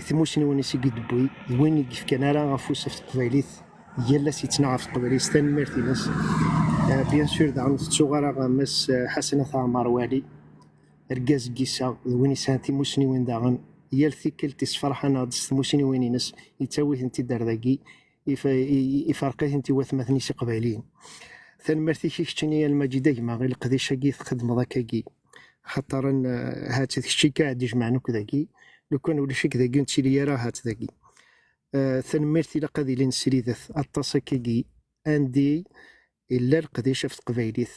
ثموسني وين يسيقي دبوي ذوين كيف كان راه غفوس في القبايليث يلا سيتنعر في القبايليث تنميرتي ناس بيان سور داغن تصغر ماس حسنة عمر والي رقاز كيسا ذوين يسانتي موسني وين داغن يال ثيكل تسفرح انا موسني وين ينس يتساوي انت دارداكي يفرقيه انت واث مثني سي قبايليين ثنمرتي كيكتشني المجيدة ما غير القديشة كي خدم ذاكاكي خاطر هات الشي قاعد يجمعنا كذاكي لو كان ولا شي كذاكي نتسيلي راه هات ذاكي ثنمرتي لقد لين سريدث التصاكي عندي الا القديشة في قبايليث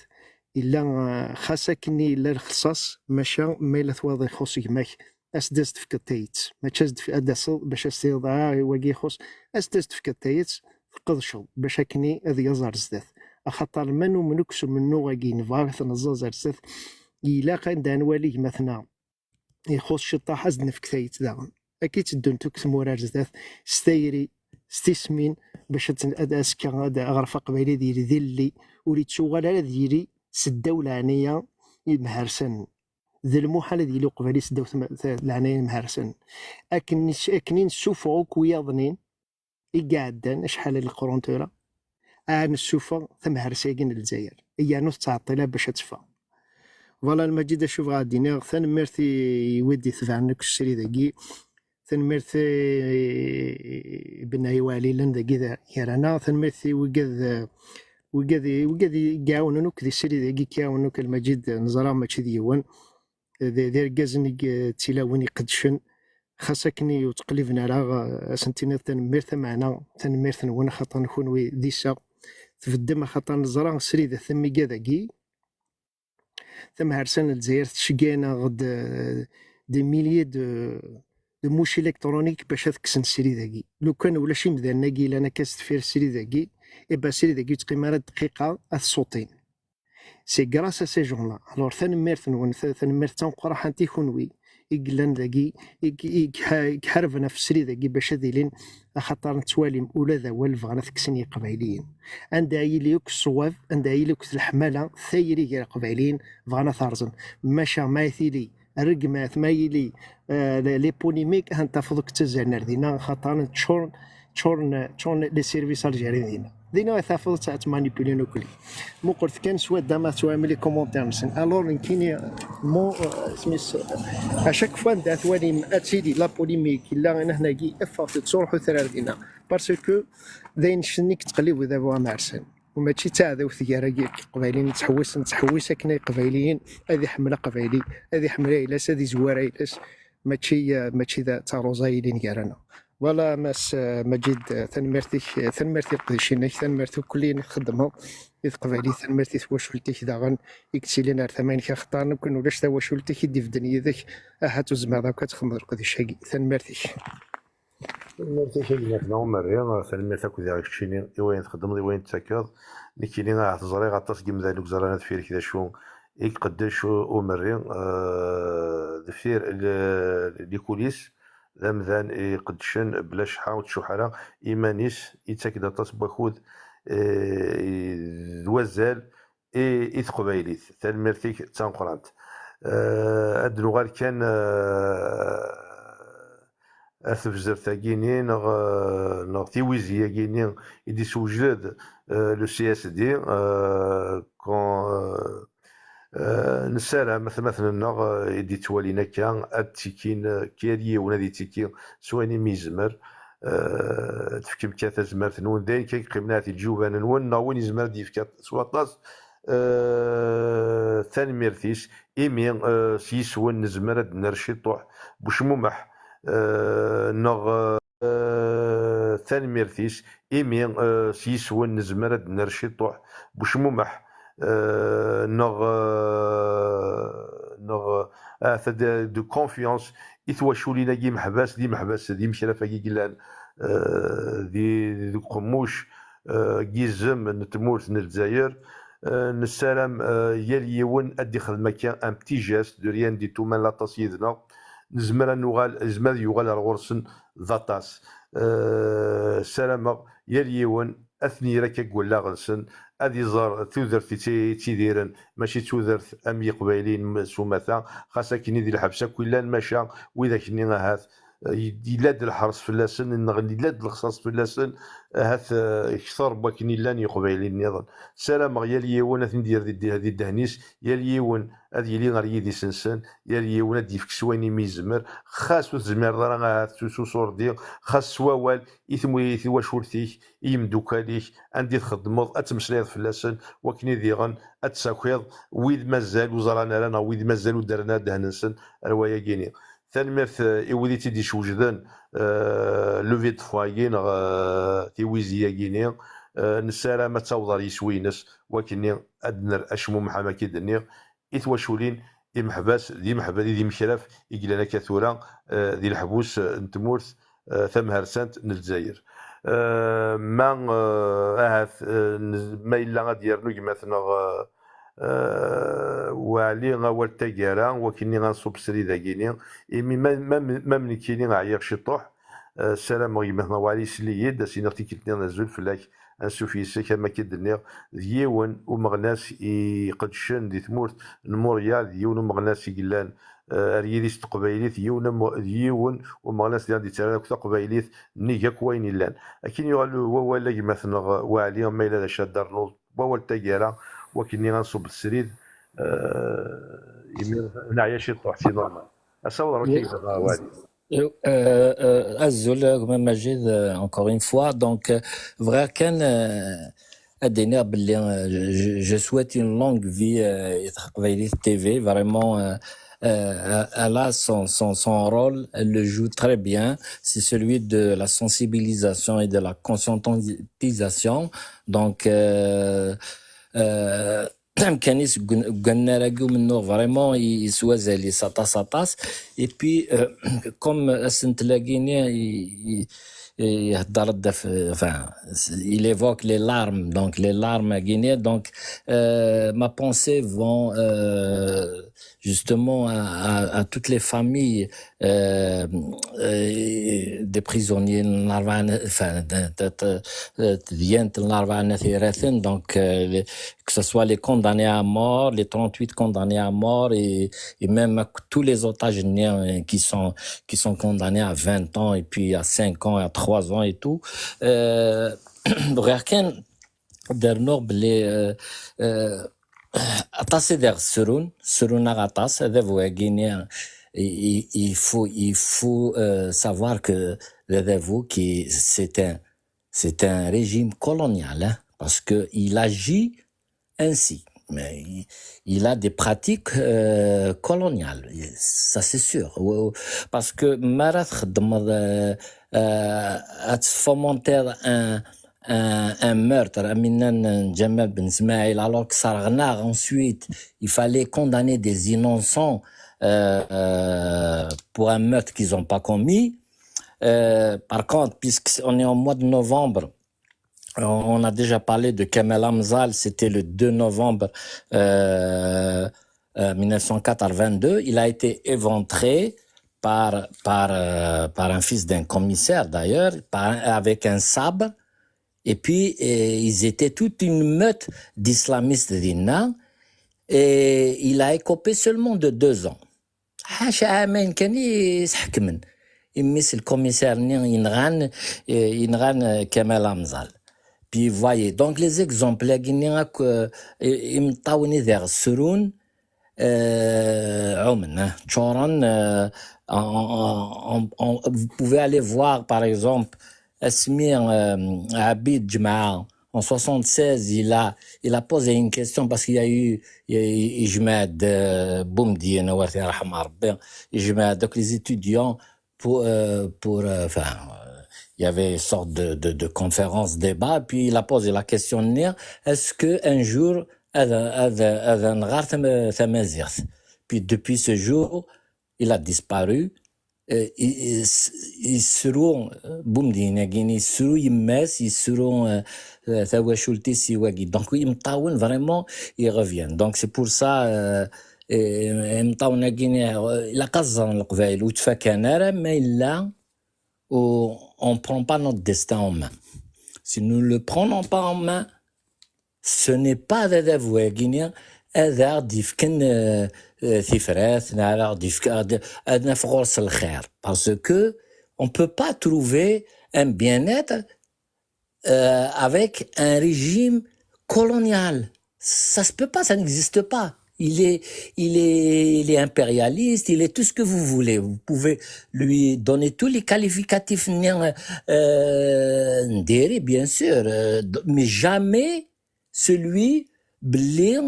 الا خاصكني الا الخصاص ماشا ما الا ثواضي خص يماك اسدازت في كتايت ما تشازد في اداسل باش استيضاع واقي خص اسدازت في كتايت قدشو باش هكني اذ يزار زداث خاطر منو منكسو منو غاكي نفاغ نزازر زداث إلا كان دانوالي مثلا يخص شطا حزن في كتايت داغن اكيد تدون توكس مورار زداث ستايري ستيسمين باش اداسكا غرفه قبايلي ديالي ذلي وليت شغال على ديالي سداو العنيه مهرسن ذي المحال ديالي قبالي سداو العنيه مهرسن اكنين سوفوك وياضنين يقعدان شحال القرونتورا نسوفا ثم هرساكين الجزائر هي نص تعطيلها باش تفا فوالا المجيد شوف غادي ثان ميرثي يودي ثفعنك الشري ذاكي ثان ميرثي بن عيوالي لن ذاكي يرانا ثان ميرثي وقاد يعاونونك ذي الشري ذاكي كيعاونوك المجيد نزرا ماشي ديوان ذي ركازني تيلاون يقدشن خاصكني وتقليبنا راه سنتينا ثنميرث معنا ثنميرث نون خاطر نكون ديسا تفدم خاطر نزرا سريده ثمي كذاكي ثم هرسان الجزائر تشقينا غد دي ميليي دو موشي الكترونيك باش تكسن سري ذاكي لو كان ولا شي مدان ناكي انا كاستفير سري ذاكي ايبا سري ذاكي تقيم على دقيقه الصوتين سي غراس سي جون لا الور ثنميرث نون ثنميرث تنقرا حنتي كونوي يقلان ذاكي يحاربنا في السري ذاكي باش هذيلين خاطر نتواليم ولا ذا والف غانا تكسني قبايليين عندها يليوك الصواف عندها يليوك الحماله ثايري غير قبايليين فغانا ثارزن ماشا ما يثيلي الرقمات ما يلي لي بوليميك هنتفضك تزعنا دينا خاطر تشورن لي سيرفيس الجيريين دينا ثافض تاعت مانيبيلينو كلي مو قلت كان سوا داما توامل لي كومونتير نسن الور كاين مو سميس اشاك فوا ندات ثواني اتسيدي لا بوليميك الا انا هناكي افاق تصورحو ثرار دينا باسكو داين شنيك تقليب ذا بوا مارسن وماشي تاع ذو ثيارة قبايليين نتحوس كنا قبايليين. هذه حملة قبايلي، هذه حملة إلاس، هذه زوارة إلاس، ماشي ذا تاع روزايلي نكارنا ولا ماس مجيد. ثنمرتي قديشينك، ثنمرتي كلين خدمهم إذ قبايلي، ثنمرتي ثواشولتك داغن يكتسيلين ار ثمانية خطار نكون ولاش ثواشولتك يدي في دنيا ذاك هاتو زعما كتخمر قديشاكي. ثنمرتي مرتي شي مثلا مريا سلمي تاكو ديال كشيني وين تخدم وين تسكر نكيني غا تزري غطاس كيما ذلك زرانات فير كذا شو يقدر ومريا دفير لي كوليس ذا يقدشن بلا شحا وتشوحالا ايمانيس يتاكد طاس باخود دوزال قبايليت تالمرتيك تنقرانت ادنو غير كان أثبزر تاكيني نغ تيويزيا كيني يدي سوجد لو سي اس دي كون نسالة مثلا نغ يدي توالينا كان التيكين كيري ونادي تيكين سواني ميزمر تفكم كاتا زمرت نون داين كي قيمناتي الجوبان نون ناوين يزمر دي فكات سواطاس ثاني ميرتيس إيمي سيسون نزمر نرشي طوح بشمومح نغ ثاني ميرتيس إيمي سيسون نزمر نرشي طوح بشمومح نغ دو كونفيونس يتواشو لينا كي محباس دي محباس دي مشرفة كي قلان دي قموش كيزم نتمورت الجزائر نسالم يليون ادي خدمه كان ان بتي جاست دو ريان دي تو مان لاطاس يدنا نزمر نزمر يغال الغرسن ذاطاس سلام يليون اثني راك ولا غنسن ادي زار تودرت تيديرن ماشي تودرت ام يقبايلين سومثا خاصك كني ديال الحبسه كلان ماشا واذا كني هاث يلاد الحرس فلاسن نغني لاد الخصاص فلاسن هاث كثر بكني لان يقبايلين نظن سلام يا ليون ندير هذه الدهنيس يا ليون هذه لي غير يدي سنسن يا ليون هذه فيك سواني ميزمر خاص وزمر راه سوسو صوردي خاص ووال يثمو واشورتيك يمدوكاليك عندي تخدمض اتمسليض فلاسن وكني ديغن اتساكيض ويد مازال وزرانا لنا ويد مازال ودرنا دهنسن روايه كيني تنمرت إودي تيدي شوجدان لوفي دفوايين تيويزيا كيني نسالة ما تاوضر يسوينس وكني أدنر أشمو محاما كيدني إتواشولين دي محباس دي محبا دي مشرف إقلانا كثورا دي الحبوس نتمورت ثم هرسانت نلزاير ما ما إلا غادي يرنو كيما وعلي غاول تاكارا وكني غنصوب سري داكيني إمي ما من كيني غعيق شي طوح السلام غيما وعلي سليد سينا تيكلتني نزول فلاك انسوفيسي كما كيدني ديون ومغناس يقدشن دي ثمورت الموريال ديون ومغناس يقلان ريديس تقبايليت ديون ومغناس ديال دي تاع تقبايليت نيكا كوين لان لكن يقولوا هو ولا مثلا وعلي ما الا شاد درنول هو تاكارا وكني غنصوب السريد نعيا شي طوح سي نورمال اصور كيف والي Azul, Majid, encore une fois. Donc, vrai qu'un je souhaite une longue vie TV. Vraiment, elle a son rôle, elle le joue très bien. C'est celui de la sensibilisation et de la conscientisation. Donc, كانيس قلنا راجو منه فريمون يسوازالي ساطاس اي بي كوم اسن تلاقيني يهضر enfin il évoque les larmes donc les larmes guinéennes donc ma pensée vont justement à toutes les familles des prisonniers enfin donc que ce soit les condamnés à mort, les 38 condamnés à mort et même tous les otages qui sont condamnés à 20 ans et puis à 5 ans, à 3 ans et tout. Regarde, dernier blé attaché vers Serun Aratas, des Guinéens. Il faut savoir que c'est un régime colonial, hein. parce qu'il agit ainsi. Mais il a des pratiques coloniales, ça c'est sûr. Parce que Marat à fomenter un meurtre, Aminan Jamal Ben Smaïl, alors que Sargnar, ensuite, il fallait condamner des innocents pour un meurtre qu'ils n'ont pas commis. Par contre, puisqu'on est au mois de novembre, on a déjà parlé de Kamel Amzal, c'était le 2 novembre 1982. Il a été éventré par un fils d'un commissaire d'ailleurs, avec un sabre. Et puis, ils étaient toute une meute d'islamistes d'Inna. Et il a écopé seulement de 2 ans. حاشا عامين كان يسحكمن يمس الكوميسار ينغان كمال أمزال. Puis voyez, donc les exemples, ils m'taouni vers Surun, vous pouvez aller voir par exemple Asmir Abid Jma'a en 76, il a posé une question parce qu'il y a eu Ijmad Boumdi Ijmad, donc les étudiants enfin il y avait une sorte de conférence débat, puis il a posé la question est-ce que un jour puis depuis ce jour il a disparu. Ils seront ils seront donc vraiment ils reviennent. Donc c'est pour ça il a mais là on prend pas notre destin en main. Si nous ne le prenons pas en main, ce n'est pas d'avouer guinéen هذا ديفكن ثفرات نعرف ديفك أدنى في غرس الخير parce que on peut pas trouver un bien-être avec un régime colonial. Ça se peut pas, ça n'existe pas. Il est impérialiste, il est tout ce que vous voulez. Vous pouvez lui donner tous les qualificatifs bien sûr, mais jamais celui باللي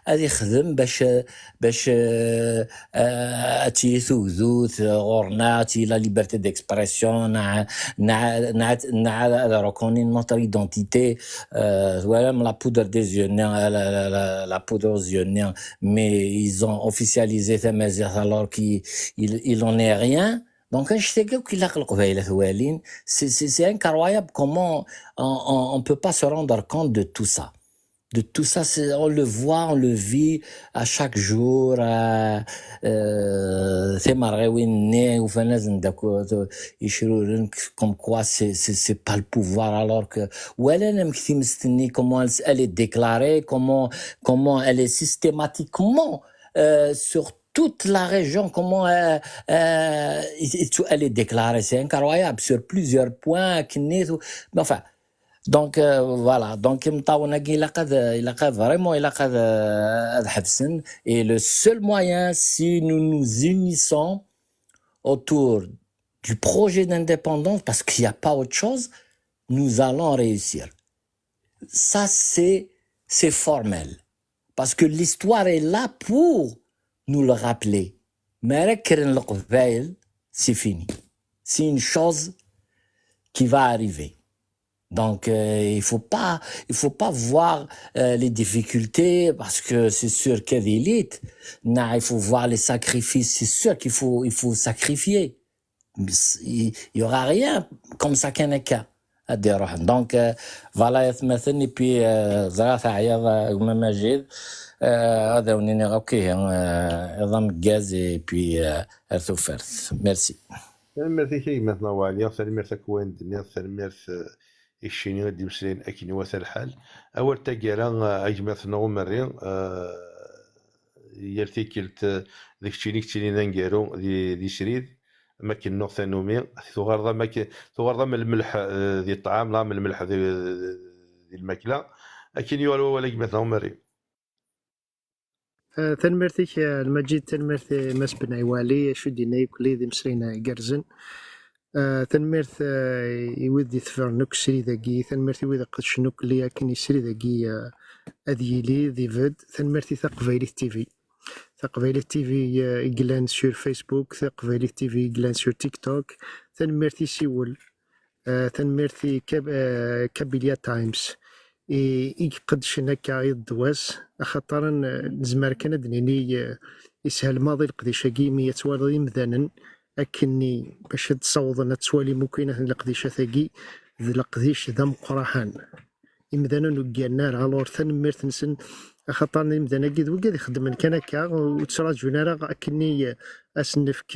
غادي يخدم باش تيثوث غورنا تي لا ليبرتي ديكسبرسيون نا ريكوني نوتر ايدنتيتي voilà la poudre des yeux la poudre aux yeux mais ils ont officialisé ça alors qu'il en est rien. Donc c'est incroyable comment on peut pas se rendre compte de tout ça. De tout ça, on le voit, on le vit à chaque jour. Comme quoi c'est pas le pouvoir, alors que comment elle est déclarée, comment elle est systématiquement sur toute la région, comment elle est déclarée. C'est incroyable sur plusieurs points. Mais enfin. Donc voilà, donc vraiment et le seul moyen, si nous nous unissons autour du projet d'indépendance, parce qu'il n'y a pas autre chose, nous allons réussir. Ça c'est formel, parce que l'histoire est là pour nous le rappeler. Mais c'est fini, c'est une chose qui va arriver. Donc il faut pas voir les difficultés, parce que c'est sûr qu'il y a des élites. Il faut voir les sacrifices, c'est sûr qu'il faut sacrifier. Il y aura rien comme ça qu'un cas à dire. Donc voilà يتمثلني puis زراعة عياض مجيد هذا ونيني اوكي نظام الغاز et puis ارثوفرث. Merci. ميرسي شي مثلا واليا سلميرت كوين الدنيا سلميرت الشيني غادي مسلين اكيني واسع الحال اول تاكيرا اجمعت نغمرين يرتي كلت ديك الشيني كتيني نانكارو دي شريد ما كاين نوع ثانومي ثغرضا من الملح ديال الطعام لا من الملح ديال الماكله اكيني والو ولا جمعت نغمرين تنمرتي المجيد تنمرتي ماس بن عوالي شو دينا يكلي ذي مسرينا قرزن تنميرت يودي ثفرنوك سري ذاكي تنميرت يودي قدشنوك اللي كان يسري ذاكي أديلي ديفيد تنميرتي ثقفيلي تيفي ثقفيلي تيفي يقلان سور فيسبوك ثقفيلي تيفي يقلان سور تيك توك تنميرتي سيول تنميرتي كابيليا تايمز قدش هناك يدواس خاطر نزمر كان دنيني يسهل ماضي القديشة مية توالي مذانا أكني باش تصوض أنا توالي ممكن القديشة ثاقي ذي القديش ذا مقراحان إمذانا نوكينا راه تنميرت نسن خاطر إمذانا كيد وكاد يخدم كان هكا وتراجعنا راه أكني أسنفك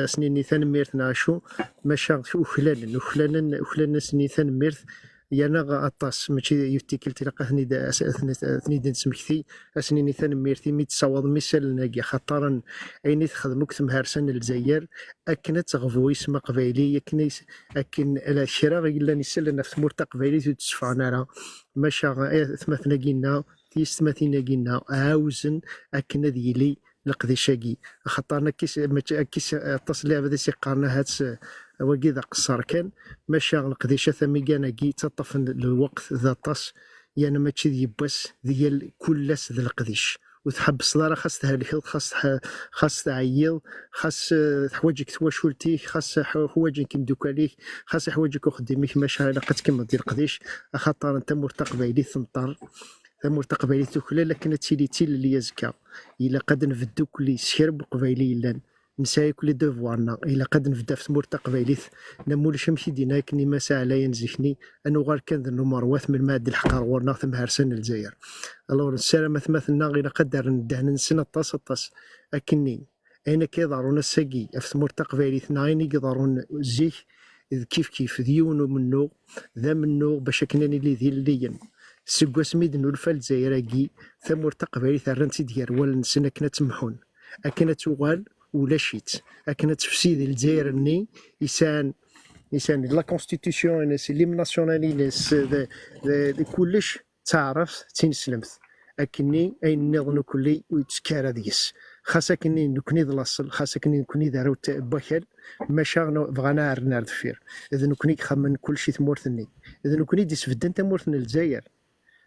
سنيني تنميرت نعشو ماشا وخلانا سني تنميرت يانا أطاس ماشي يفتكل تلقى ثني نسمكتي أسنيني تنميرتي مي تصاوض مثال ناقي خاطر أيني تخدمك تمهرسن الجزائر أكنت تغفوي اسم قبايلي أكن على الشراء إلا نسال نفس مرتا قبايلي تتصفعنا راه ماشا ثمثنا قينا تيستمثينا قينا عاوزن أكن ديلي القديشاكي خاطرنا كيس التصليع بدا سيقارنا هاد وكذا قصر كان ماشا القديشة ثميقاناكي تطف الوقت ذا طاس يعني ماشي يبس ديال كلاس ذا القديش وتحبس راه خاص تهلكل خاص تعيل خاص حوايجك تواشولتي خاص حوايجك كمدوكاليك خاص حوايجك وخدميك ماشا علاقة كما ديال القديش خاطر انت مرتقبايلي ثمطر مرتقبايلي توكلا لكن تيلي اللي يزكى الا قد نفدو كل سيرب قبايلي لان نساي كل دوفوارنا الا قد نفدا في ثمور تقبايليث نمول شمشي دينا كني ما ساعه لا ينزحني انو غير كان ذنو مروات من الماد الحقار ورنا ثم هرسن الجزائر الور السلامة مثلنا غير قدر ندهن نسنا الطاس اكني اين كيضارون الساقي في ثمور تقبايليث ناين يقدرون زيك كيف ديونو منو ذا منو باش كناني اللي ذي الليين سكوا سميد نولفا الجزائر ثمور تقبايليث رنتي ديال ولا نسنا كنا تمحون اكنا توغال ولا شيت اكن تفسيد الجزائر ني يسان لا كونستيتيسيون ناس لي ناسيونالي ناس كلش تعرف تنسلمت اكني اين نظن كلي ويتسكار ديس خاصة كني نكوني الاصل خاصة كني نكوني دارو بخل ماشا بغانا عرنا دفير اذا نكوني خمن كل شيء ثمورثني اذا نكوني ديس فدان تمورثن الجزائر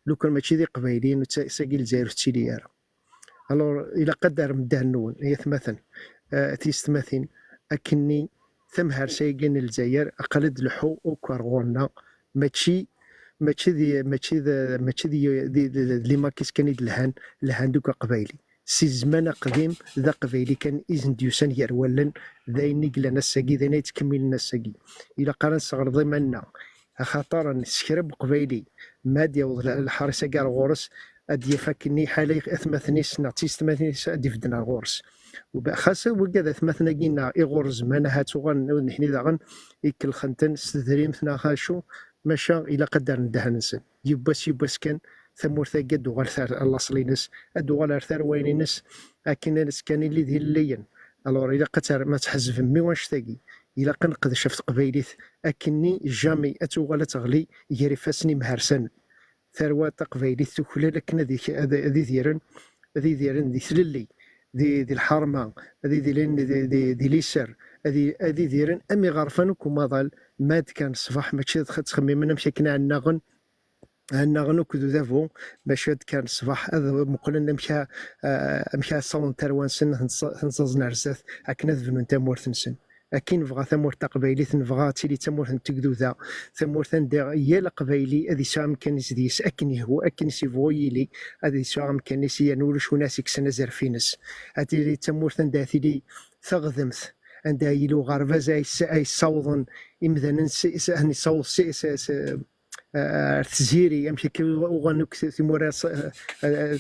لو كان ماشي دي قبايلين وتساقي الجزائر تشيليارا الور الى قدر مدهنون هي مثلا تيستمثين أكني ثم هرسيجن الجزائر أقلد لحو وكارغونا ماشي دي اللي ما كيس كان لهان دوكا قبايلي سي زمان قديم ذا قبايلي كان إذن ديوسان يرولن ذا ينقل نساقي ذا يتكمل نساقي إلى قرن صغر ضمنا خاطر نسكرب قبايلي ما ديال الحارسة قال غورس أدي فاكني حالي أثمثني سنة تيستمثني أدي فدنا غورس وخاصة وكذا ثمثنا قينا إغور زمان هاتوغان نحني داغن إكل خنتن ستدريم ثنا خاشو ماشا إلا قدر ندهن نسن يباس كان ثمور ثاقا دوغال ثار الأصلي نس دوغال ثار وين نس أكن نس كان اللي ذي الليين ألور إلا قتر ما تحزف مي واش ثاقي إلا قنقد شفت قبايليث أكني جامي أتوغال تغلي يري فاسني مهرسن ثروة تقبايليث تكلا لكن ذي ديرن ذي ثللي دي الحرمة دي ليسر هذه ديرن امي غرفانك وما ظل ماد كان الصباح ماشي تخمم منا مشي كنا عندنا كذو ذافو باش كان الصباح هذا مقولنا مشى صون تروان سن نصزنا رزاث هكنا ذفنو نتا مورثنسن أكين فغا ثمور تقبايلي ثنفغا تيلي ثمور تقدو ذا ثمور ثندا يا قبايلي هذه سام كانيس ديس أكني هو أكنيس فويلي هذه سام كانيس ينولش وناس يكسنا زرفينس هذه ثمور ثندا تيلي ثغذمث عندها يلو غرفة زي أي صوضن إمذا هني صوض تزيري يمشي كي وغنوك ثمور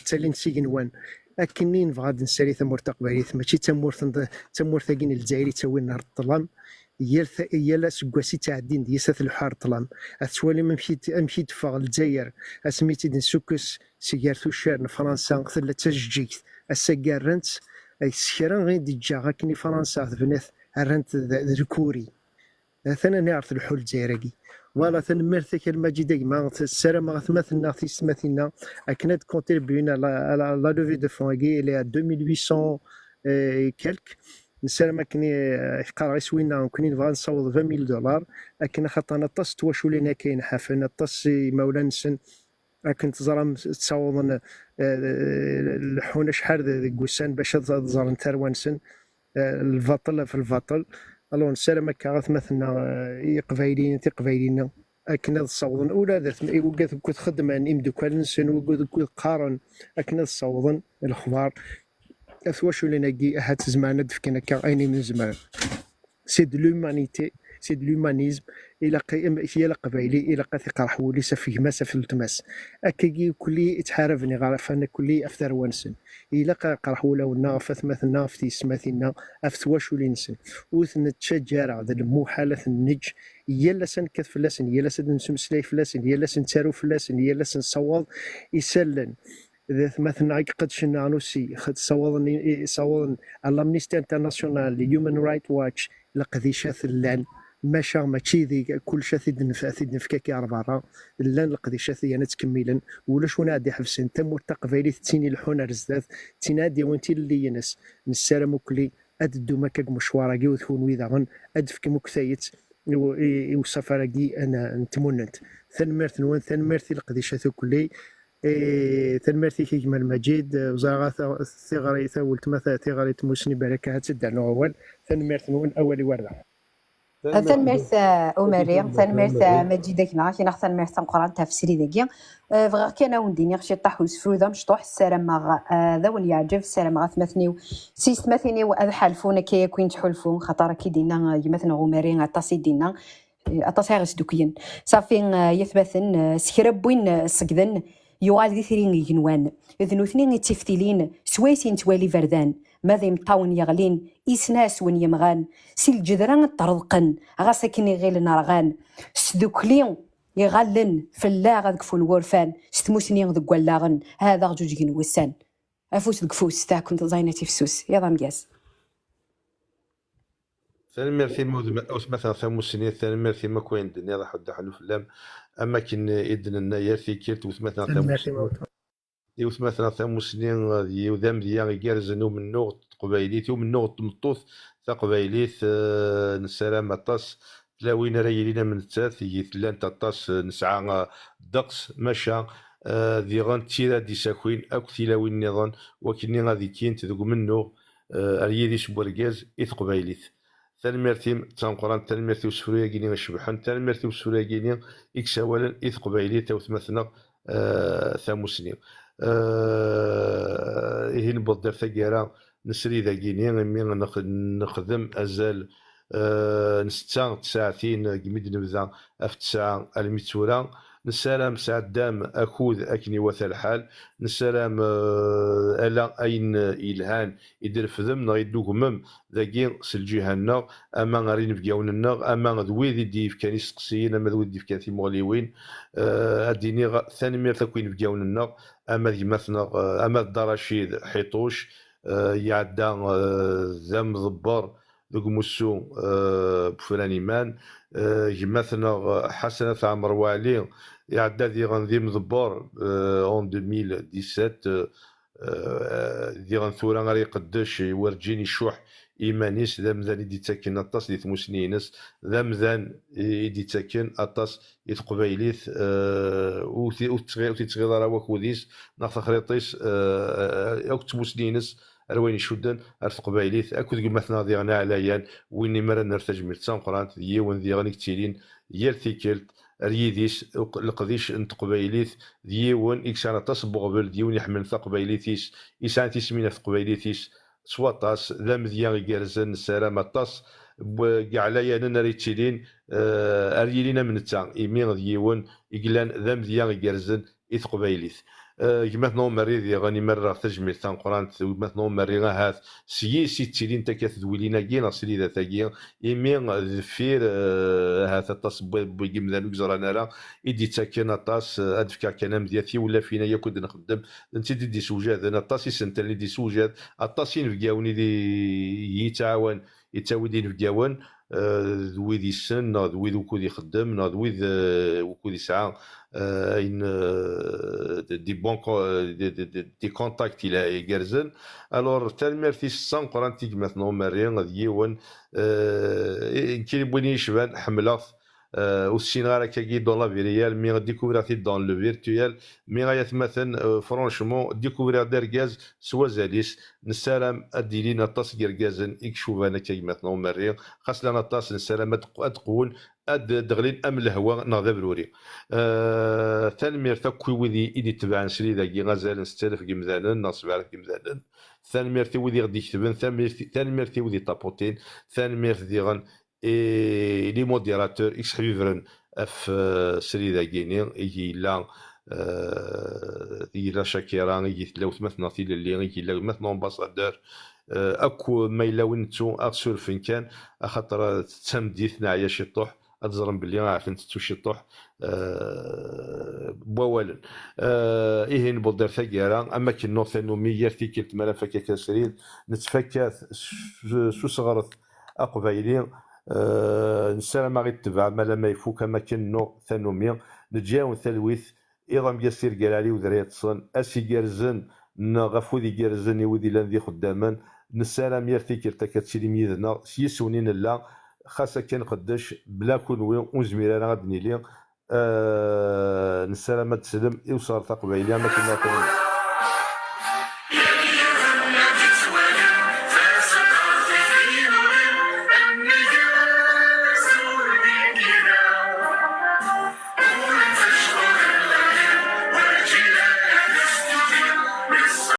تالين سيجنوان أكنين فغاد نسالي ثمور تقبايلي ماشي تمور ثاقين الجزائري تسوي نهار الظلام يلا سكواسي تعدين ديسات الحار الظلام أتوالي ممشي تفاغ الجزائر أسميتي دين سوكس سيجارتو شارن فرنسا ثلا تسجيت السكار رنت السكران غير دي جاغا كني فرنسا ثبنات رنت ذكوري ثنا نعرف الحول الجزائري ولا تنمرتك المجيدة ما السلام غثمثنا في سمثنا أكنت كونتريبيونا لا لوفي دو فونغي إلى 2800 كالك نسال ما كني يقرا سوينا كني نبغى نصوض 20,000 دولار لكن خاطر طاس تواشو لينا كاين حافن طاس مولا نسن لكن تزرم تصوض الحونه شحال كوسان باش تزر نتروانسن الفاطل في الفاطل الو نسال ما كاغث مثلا قبايلين قبايلين اكن الصوضن اولا درت وقات كنت خدم عن امدوكال نسن وكنت قارن اكن الصوضن الاخبار واش ولينا كي هات زعما دفكنا كاينين من زمان سي دو لومانيتي سي دو لومانيزم الى هي قبايلي الى قاثي حولي سفيه ما سفل التماس اكي كلي تحاربني غارف انا كلي افتر ونسن الى قرحولا ونا فث مثلنا في سماتنا افت واش ولي نسن وثن تشجر ذا المحاله النج يلا سن كث فلاسن يلا سن نسمسلي فلاسن يلا سن تارو فلاسن يلا سن صوض يسلن ذات مثلا قد شنا نوسي خد صوضن الامنيستي انترناسيونال هيومن رايت واتش لقد شاث اللان ماشا ماشي ذي كل شاث نفكا كي برا اللان لقد شاث انا تكملا ولا شو نادي حفسن تم التقبيلي تيني الحونه رزدات تنادي وانت اللي ينس نسالم كلي ادو مكاك مشوارا وثون ويذا ادفك مكثايت وسفرقي انا نتمننت ثنمرت نوان ثنمرتي لقد شاث كلي تنمرتي كيما المجيد وزاره ثغري ثولت مثلا ثغري موسني بركه تدع اول تنمرت نون اولي ورده ثنمرت أمري ثنمرت مجيدة كنا كنا ثنمرت القرآن تفسيري ذكي فغا كنا ونديني خشي طاح وسفرو ذا مشطوح السلام مع ذا يعجب السلام مع ثمثني سيس مثني وأذ حلفونا كي يكون تحلفون خطر كي دينا مثلا عمري عطاسي دينا عطاسي غير سدوكيين صافي يثبتن سكربوين سقدن يوغال ذي ثرين يجنوان إذن اثنين يتفتلين سويسين توالي فردان ماذا يمطاون يغلين إسناس ون يمغان سي الجدران طردقن غاسكني غير نرغان سدوكلين يغلن فلا غادكفون ورفان ستموسني غدك ولاغن هذا غجوج وسان افوس دكفوس تاعكم تزاينتي فسوس يا ضمياس ثاني ميرثي مثلا ثمو سنين ثاني ميرثي ما كوين دنيا راح حلو فلام اما كن اذن النير في كيرت مثلا ثمو سنين وذم ديا يجرزنو من نوغ قبايليت ومن نوغ تمطوث قبايليت نسلام الطاس تلاوين رايلينا من الثالث يثلان تطاس نسعى دقس مشا ذي غان تيرا دي ساكوين اكو تلاوين نظام وكني غادي كين تذوق منو ريدي شبورغاز قبايليت تنمرتي تنقران تنمرتي وسفريه كيني غشبحن تنمرتي وسفريه كيني اكساولا اذ قبايلي توثمثنا ثامو سنين هين بودر ثقيرا نسري ذا كيني مين نخدم ازال نستا ساعتين كميد نبدا اف 9 الميتورا نسلام ساعة دام أكود أكني وثا الحال نسلام ألا أين إلهان يدير فذم نغيدوك مم ذاكين سلجيها النغ أما غارين فقاون النغ أما ذوي دي فكاني سقسيين أما ذوي دي فكان في مغليوين أديني ثاني مير تكوين فقاون النغ أما ذي مثلا أما الدراشيد حيطوش يعدى ذم ضبار ذوك مسو بفلان إيمان مثلا حسنة عمر وعلي يعدى ذي غنذي مضبور اون 2017 ذي غنثورا غير يقدش يورجيني شوح إيمانيس ذا مذان يدي تاكن أطاس دي ثموسنينس ذا مذان يدي تاكن أطاس يتقبايليث وتتغير راه وكوديس ناخذ خريطيس أو تموسنينس أروين شدن أرث قبايليث أكو ذي مثلا ذي غنا عليان ويني مرة نرتج مرتان قرانت ذي ذي غني كتيرين يرثي كيلت ريديس القضيش انت قبايليث ديون إكسان تصبغ بل ديون يحمل ثقبايليثيس إسان تسمين ثقبايليثيس سواطاس ذا مذيان يجرزن سلامة طاس قعلايا نريتشيلين أريلينا من التان إيمين ديون إقلان ذا مذيان يجرزن إثقبايليث مثلا مريض غني مرة تجمل ثان قران مثلا مريض هاث سي تيلين تكاث دويلينا كينا سلي ذا تاكي يمين ذفير هاث الطاس بيجم ذا نكزرانا لا يدي تاكينا طاس ادفكا كلام ديالتي ولا فينا ياكل نخدم انت دي سوجاد انا طاسي سنت اللي دي سوجاد الطاسين في كاوني دي يتعاون يتاودين في كاون ذ ويد يسن نا ذ ويد وكود يخدم نا ذ ويد وكود يسعى اين دي بون دي كونتاكت الى يقرزن. الور تال ميرتي سان قران تيك مثلا مريان غادي يون كي بغيني يشبان حمله aussi غير كي دون لا فيريال مي ديكوفراتي دون لو فيرتويال مي غايت مثلا فرونشمون ديكوفرا ديرغاز سوا زاليس نسالم ادي لينا طاس كيرغازن يكشوف انا كي مثلا مريان خاص لنا طاس نسالم تقول اد دغلين ام الهواء ناض بروري تنمير تاكوي وذي ايدي تبعن سري ذاكي غازال نستلف كيمزالن ناصب على كيمزالن تنميرتي وذي غادي يكتبن تنميرتي وذي طابوتين تنميرتي غن اي لي موديراتور يسخيفرن اف سري ذاكيني يجي لا يجي لا شاكيرا يجي لو مثلا في اللي يجي لو مثلا امباسادور اكو ما الا وين نتو اغسل فين كان خاطر تمديت نعيا شي طوح اتزرم بلي عارف نتو شي طوح بوالن ايه نبودر ثقيرا اما كي نوثنو مية تيكلت مالا فكا كاسرين نتفكات سو صغرت اقبايلين نسالم غير تبع مالا ما يفوك اما كن نو ثانومي نجاو ثلويث ايضا ياسير قالالي وذريات صن اسي جارزن غفو ذي جارزن يوذي لان ذي خداما نسالم يرتي كيرتا كاتسيلي ميدنا سيسونين لا خاصة كان قداش بلا كون وين ونزمير انا غادي نيلي نسالم تسلم يوصل تقبيلي ما كنا